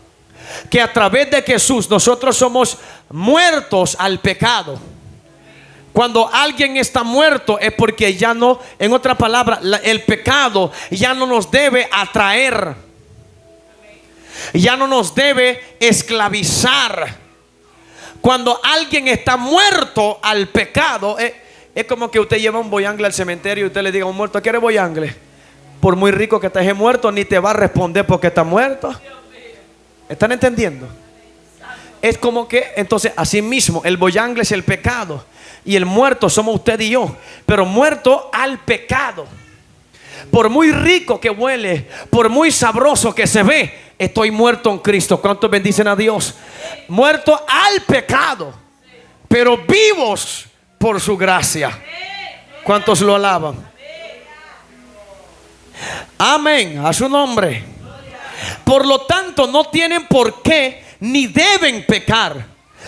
Que a través de Jesús nosotros somos muertos al pecado. Cuando alguien está muerto es porque ya no, en otra palabra, el pecado ya no nos debe atraer, ya no nos debe esclavizar. Cuando alguien está muerto al pecado, es como que usted lleva un boyangle al cementerio y usted le diga a un muerto, ¿quiere boyangle? Por muy rico que esté muerto, ni te va a responder porque está muerto. ¿Están entendiendo? Es como que, entonces, así mismo, el boyangle es el pecado y el muerto somos usted y yo, pero muerto al pecado. Por muy rico que huele, por muy sabroso que se ve, estoy muerto en Cristo. ¿Cuántos bendicen a Dios? Muerto al pecado, pero vivos por su gracia. ¿Cuántos lo alaban? Amén, a su nombre. Por lo tanto, no tienen por qué ni deben pecar,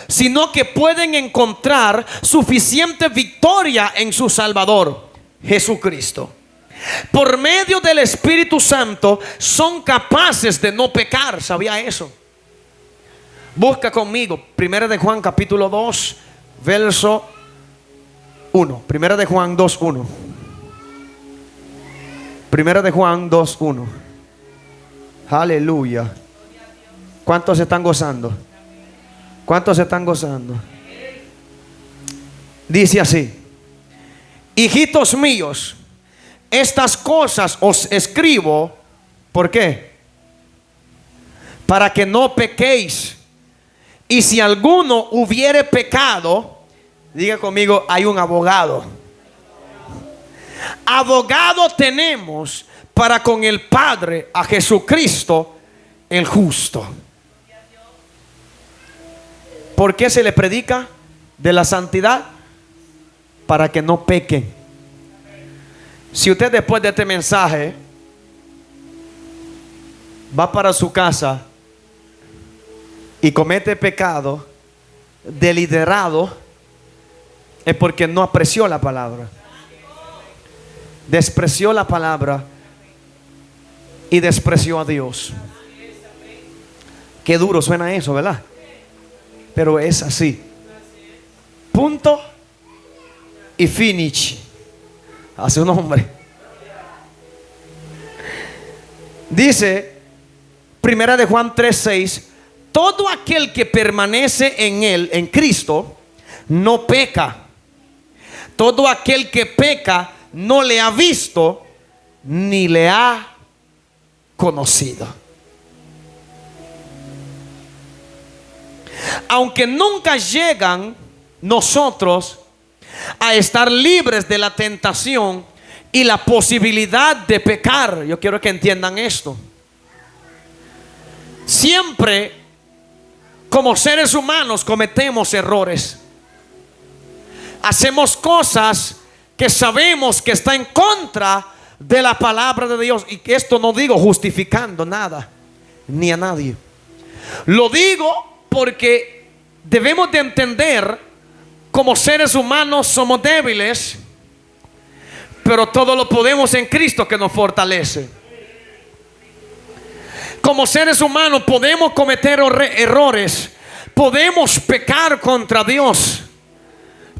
sino que pueden encontrar suficiente victoria en su Salvador, Jesucristo. Por medio del Espíritu Santo son capaces de no pecar. ¿Sabía eso? Busca conmigo 1 de Juan capítulo 2 verso 1. 1 de Juan 2:1. 1 de Juan 2:1. Aleluya. ¿Cuántos se están gozando? ¿Cuántos se están gozando? Dice así: hijitos míos, estas cosas os escribo. ¿Por qué? Para que no pequéis. Y si alguno hubiere pecado, diga conmigo, hay un abogado. Abogado tenemos para con el Padre, a Jesucristo el justo. ¿Por qué se le predica de la santidad? Para que no pequen. Si usted después de este mensaje va para su casa y comete pecado deliberado, es porque no apreció la palabra. Despreció la palabra y despreció a Dios. Qué duro suena eso, ¿verdad? Pero es así. Punto y finish. A su nombre. Dice Primera de Juan 3:6: todo aquel que permanece en él, en Cristo, no peca. Todo aquel que peca no le ha visto ni le ha conocido. Aunque nunca llegan nosotros a estar libres de la tentación y la posibilidad de pecar. Yo quiero que entiendan esto. Siempre, como seres humanos, cometemos errores. Hacemos cosas que sabemos que está en contra de la palabra de Dios. Y esto no digo justificando nada ni a nadie. Lo digo porque debemos de entender, como seres humanos somos débiles, pero todo lo podemos en Cristo que nos fortalece. Como seres humanos podemos cometer errores, podemos pecar contra Dios,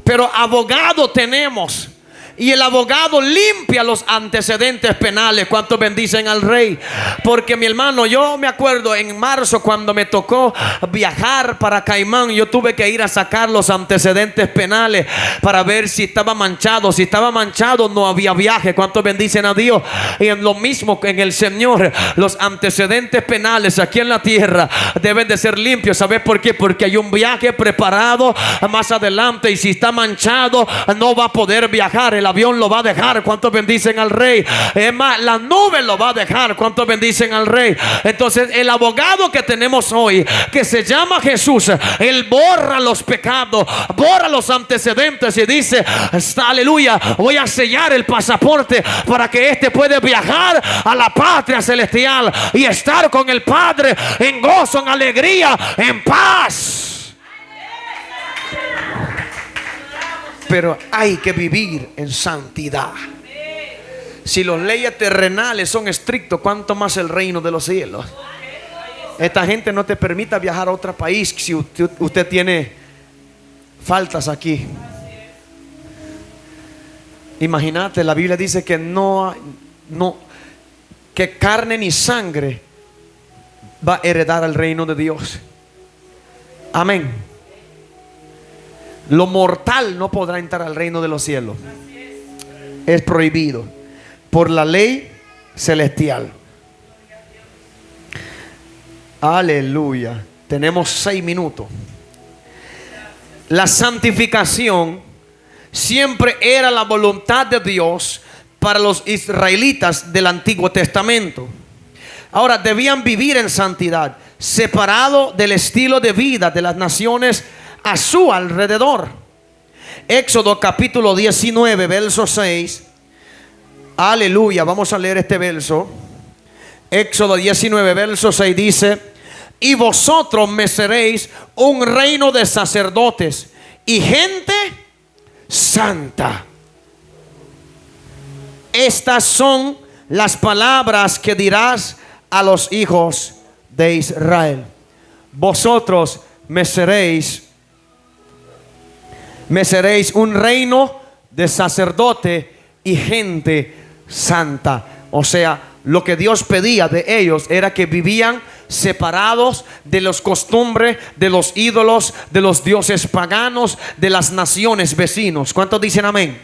pero abogado tenemos. Y el abogado limpia los antecedentes penales. ¿Cuántos bendicen al Rey? Porque mi hermano, yo me acuerdo en marzo cuando me tocó viajar para Caimán, yo tuve que ir a sacar los antecedentes penales para ver si estaba manchado. Si estaba manchado no había viaje. ¿Cuántos bendicen a Dios? Y en lo mismo que en el Señor, los antecedentes penales aquí en la tierra deben de ser limpios. ¿Sabes por qué? Porque hay un viaje preparado más adelante, y si está manchado no va a poder viajar. El avión lo va a dejar. ¿Cuántos bendicen al Rey? Es más, la nube lo va a dejar. ¿Cuántos bendicen al Rey? Entonces el abogado que tenemos hoy, que se llama Jesús, él borra los pecados, borra los antecedentes y dice: está, aleluya, voy a sellar el pasaporte para que éste pueda viajar a la patria celestial y estar con el Padre en gozo, en alegría, en paz. Pero hay que vivir en santidad. Si las leyes terrenales son estrictas, ¿cuánto más el reino de los cielos? Esta gente no te permita viajar a otro país si usted tiene faltas aquí. Imagínate, la Biblia dice que que carne ni sangre va a heredar al reino de Dios. Amén. Lo mortal no podrá entrar al reino de los cielos. Es prohibido por la ley celestial. Aleluya. Tenemos 6 minutos. La santificación siempre era la voluntad de Dios para los israelitas del Antiguo Testamento. Ahora, debían vivir en santidad, separado del estilo de vida de las naciones a su alrededor. Éxodo capítulo 19 verso 6. Aleluya, vamos a leer este verso. Éxodo 19 verso 6 dice: y vosotros me seréis un reino de sacerdotes y gente santa. Estas son las palabras que dirás a los hijos de Israel. Vosotros me seréis un reino de sacerdote y gente santa. O sea, lo que Dios pedía de ellos era que vivían separados de las costumbres, de los ídolos, de los dioses paganos, de las naciones vecinos. ¿Cuántos dicen amén?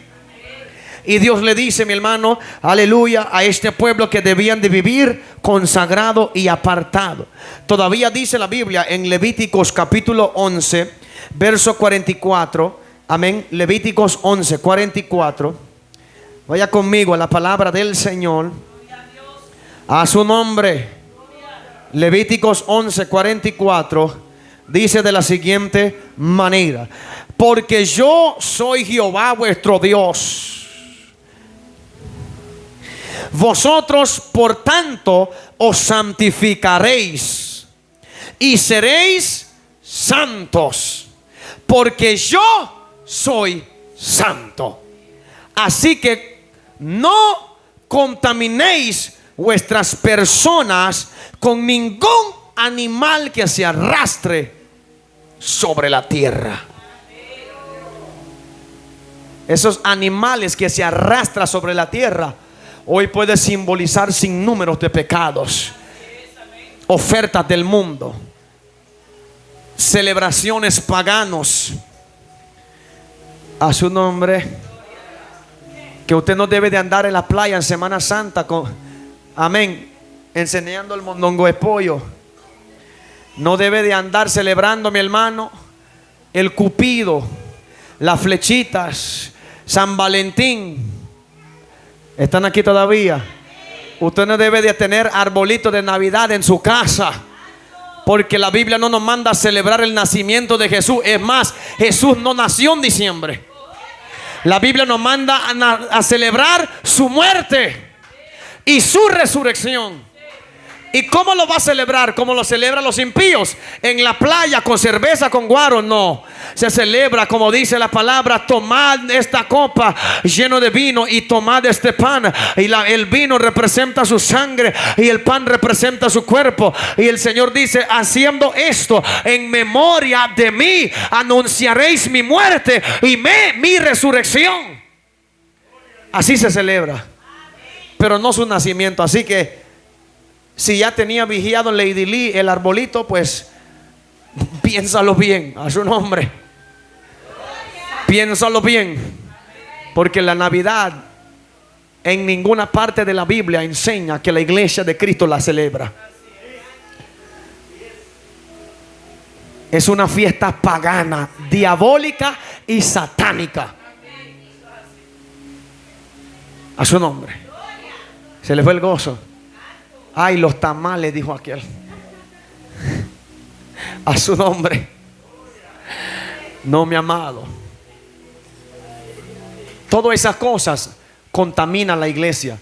Y Dios le dice, mi hermano, aleluya, a este pueblo que debían de vivir consagrado y apartado. Todavía dice la Biblia en Levíticos capítulo 11 verso 44. Amén. Levíticos 11, 44. Vaya conmigo a la palabra del Señor. A su nombre. Levíticos 11, 44. Dice de la siguiente manera: porque yo soy Jehová vuestro Dios. Vosotros por tanto os santificaréis y seréis santos, porque yo soy santo. Así que no contaminéis vuestras personas con ningún animal que se arrastre sobre la tierra. Esos animales que se arrastran sobre la tierra hoy puede simbolizar sinnúmeros de pecados, ofertas del mundo, celebraciones paganos. A su nombre. Que usted no debe de andar en la playa en Semana Santa con, amén, enseñando el mondongo de pollo. No debe de andar celebrando, mi hermano, el cupido, las flechitas, San Valentín. ¿Están aquí todavía? Usted no debe de tener arbolitos de Navidad en su casa, porque la Biblia no nos manda a celebrar el nacimiento de Jesús. Es más, Jesús no nació en diciembre. La Biblia nos manda a celebrar su muerte y su resurrección. ¿Y cómo lo va a celebrar? ¿Cómo lo celebran los impíos? En la playa con cerveza, con guaro. No, se celebra como dice la palabra: tomad esta copa lleno de vino y tomad este pan. Y el vino representa su sangre y el pan representa su cuerpo. Y el Señor dice: haciendo esto en memoria de mí, anunciaréis mi muerte y mi resurrección. Así se celebra, pero no su nacimiento. Así que si ya tenía vigiado Lady Lee el arbolito, pues piénsalo bien. A su nombre. Piénsalo bien. Porque la Navidad en ninguna parte de la Biblia enseña que la iglesia de Cristo la celebra. Es una fiesta pagana, diabólica y satánica. A su nombre. Se le fue el gozo. Ay, los tamales, dijo aquel. A su nombre. No, mi amado. Todas esas cosas contaminan la iglesia.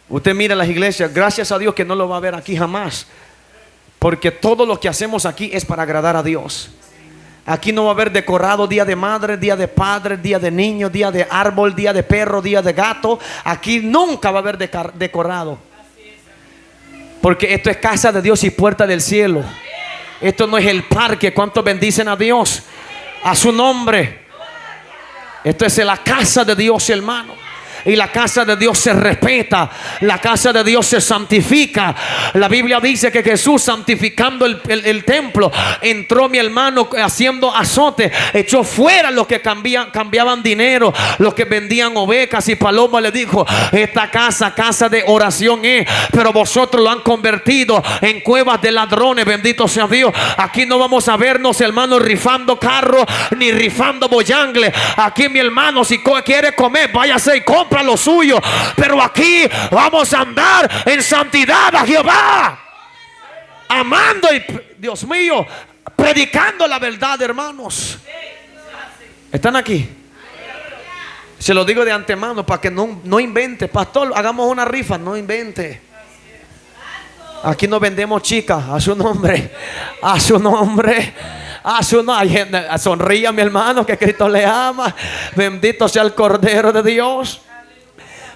Usted mira las iglesias, gracias a Dios que no lo va a ver aquí jamás, porque todo lo que hacemos aquí es para agradar a Dios. Aquí no va a haber decorado día de madre, día de padre, día de niño, día de árbol, día de perro, día de gato. Aquí nunca va a haber decorado. Porque esto es casa de Dios y puerta del cielo. Esto no es el parque. ¿Cuántos bendicen a Dios? A su nombre. Esto es la casa de Dios, hermano. Y la casa de Dios se respeta. La casa de Dios se santifica. La Biblia dice que Jesús, santificando el templo, entró, mi hermano, haciendo azote. Echó fuera los que cambiaban dinero, los que vendían ovejas y palomas. Le dijo: esta casa de oración es, pero vosotros lo han convertido en cuevas de ladrones. Bendito sea Dios. Aquí no vamos a vernos, hermano, rifando carros ni rifando boyangle. Aquí, mi hermano, si quiere comer, váyase y compre lo suyo, pero aquí vamos a andar en santidad a Jehová, amando y, Dios mío, predicando la verdad, hermanos. ¿Están aquí? Se lo digo de antemano para que no invente. Pastor, hagamos una rifa. No invente. Aquí no vendemos chicas. A su nombre. A su nombre. Sonría, mi hermano, que Cristo le ama. Bendito sea el Cordero de Dios.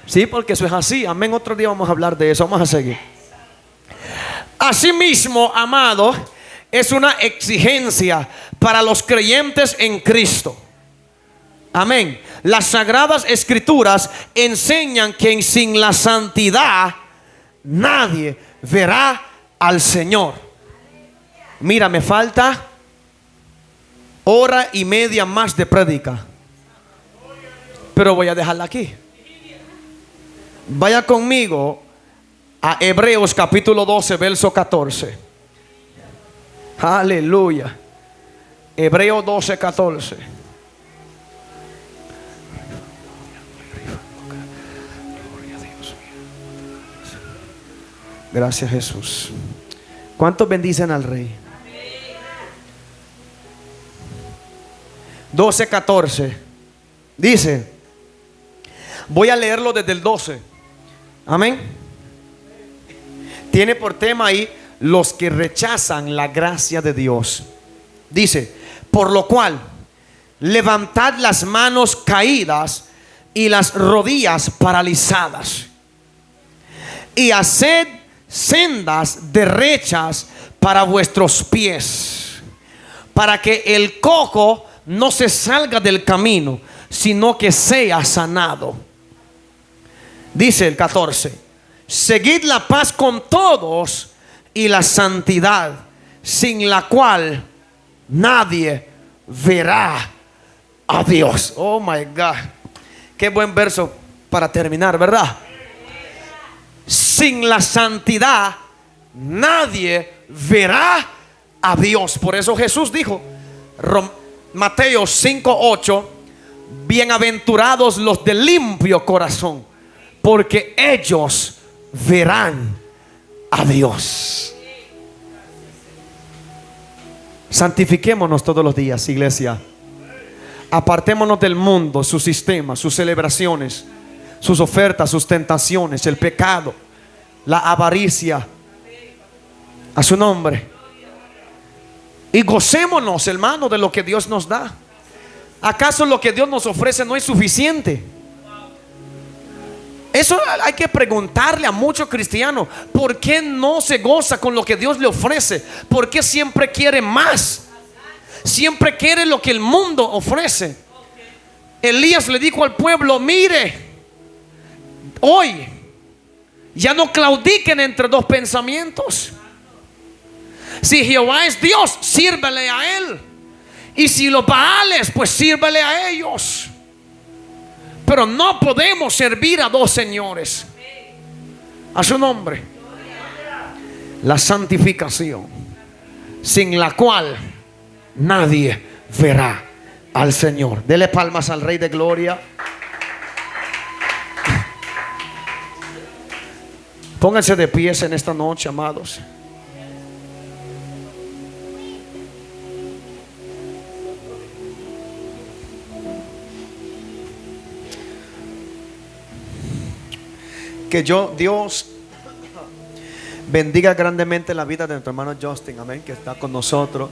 Sí, porque eso es así. Amén. Otro día vamos a hablar de eso. Vamos a seguir. Asimismo, amado, es una exigencia para los creyentes en Cristo. Amén. Las sagradas escrituras enseñan que sin la santidad nadie verá al Señor. Mira, me falta hora y media más de prédica, pero voy a dejarla aquí. Vaya conmigo a Hebreos capítulo 12, verso 14. Aleluya. Hebreos 12, 14. Gracias, Jesús. ¿Cuántos bendicen al Rey? 12, 14. Dice, voy a leerlo desde el 12. Amén. Tiene por tema ahí los que rechazan la gracia de Dios. Dice, por lo cual, levantad las manos caídas y las rodillas paralizadas, y haced sendas derechas para vuestros pies, para que el cojo no se salga del camino, sino que sea sanado. Dice el 14: seguid la paz con todos y la santidad, sin la cual nadie verá a Dios. Oh my God, qué buen verso para terminar, ¿verdad? Sin la santidad nadie verá a Dios. Por eso Jesús dijo, Mateo 5:8: bienaventurados los de limpio corazón, porque ellos verán a Dios. Santifiquémonos todos los días, iglesia. Apartémonos del mundo, sus sistemas, sus celebraciones, sus ofertas, sus tentaciones, el pecado, la avaricia. A su nombre. Y gocémonos, hermano, de lo que Dios nos da. ¿Acaso lo que Dios nos ofrece no es suficiente? Eso hay que preguntarle a muchos cristianos. ¿Por qué no se goza con lo que Dios le ofrece? ¿Por qué siempre quiere más? Siempre quiere lo que el mundo ofrece. Elías le dijo al pueblo: mire, hoy ya no claudiquen entre dos pensamientos. Si Jehová es Dios, sírvele a Él. Y si los Baales, pues sírvele a ellos. Pero no podemos servir a dos señores. A su nombre. La santificación, sin la cual nadie verá al Señor. Dele palmas al Rey de Gloria. Pónganse de pies en esta noche, amados. Que Dios bendiga grandemente la vida de nuestro hermano Justin, amén, que está con nosotros.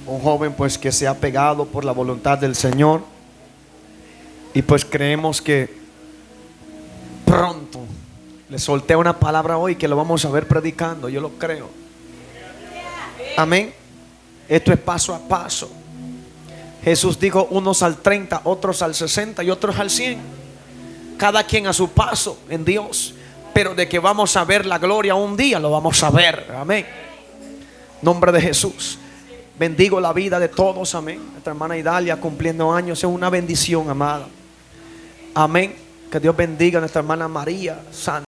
Un joven pues que se ha pegado por la voluntad del Señor. Y pues creemos que pronto le solté una palabra hoy que lo vamos a ver predicando. Yo lo creo. Amén. Esto es paso a paso. Jesús dijo: unos al 30, otros al 60 y otros al 100. Cada quien a su paso en Dios. Pero de que vamos a ver la gloria un día, lo vamos a ver. Amén. Nombre de Jesús. Bendigo la vida de todos. Amén. Nuestra hermana Idalia cumpliendo años es una bendición, amada. Amén. Que Dios bendiga a nuestra hermana María Santa.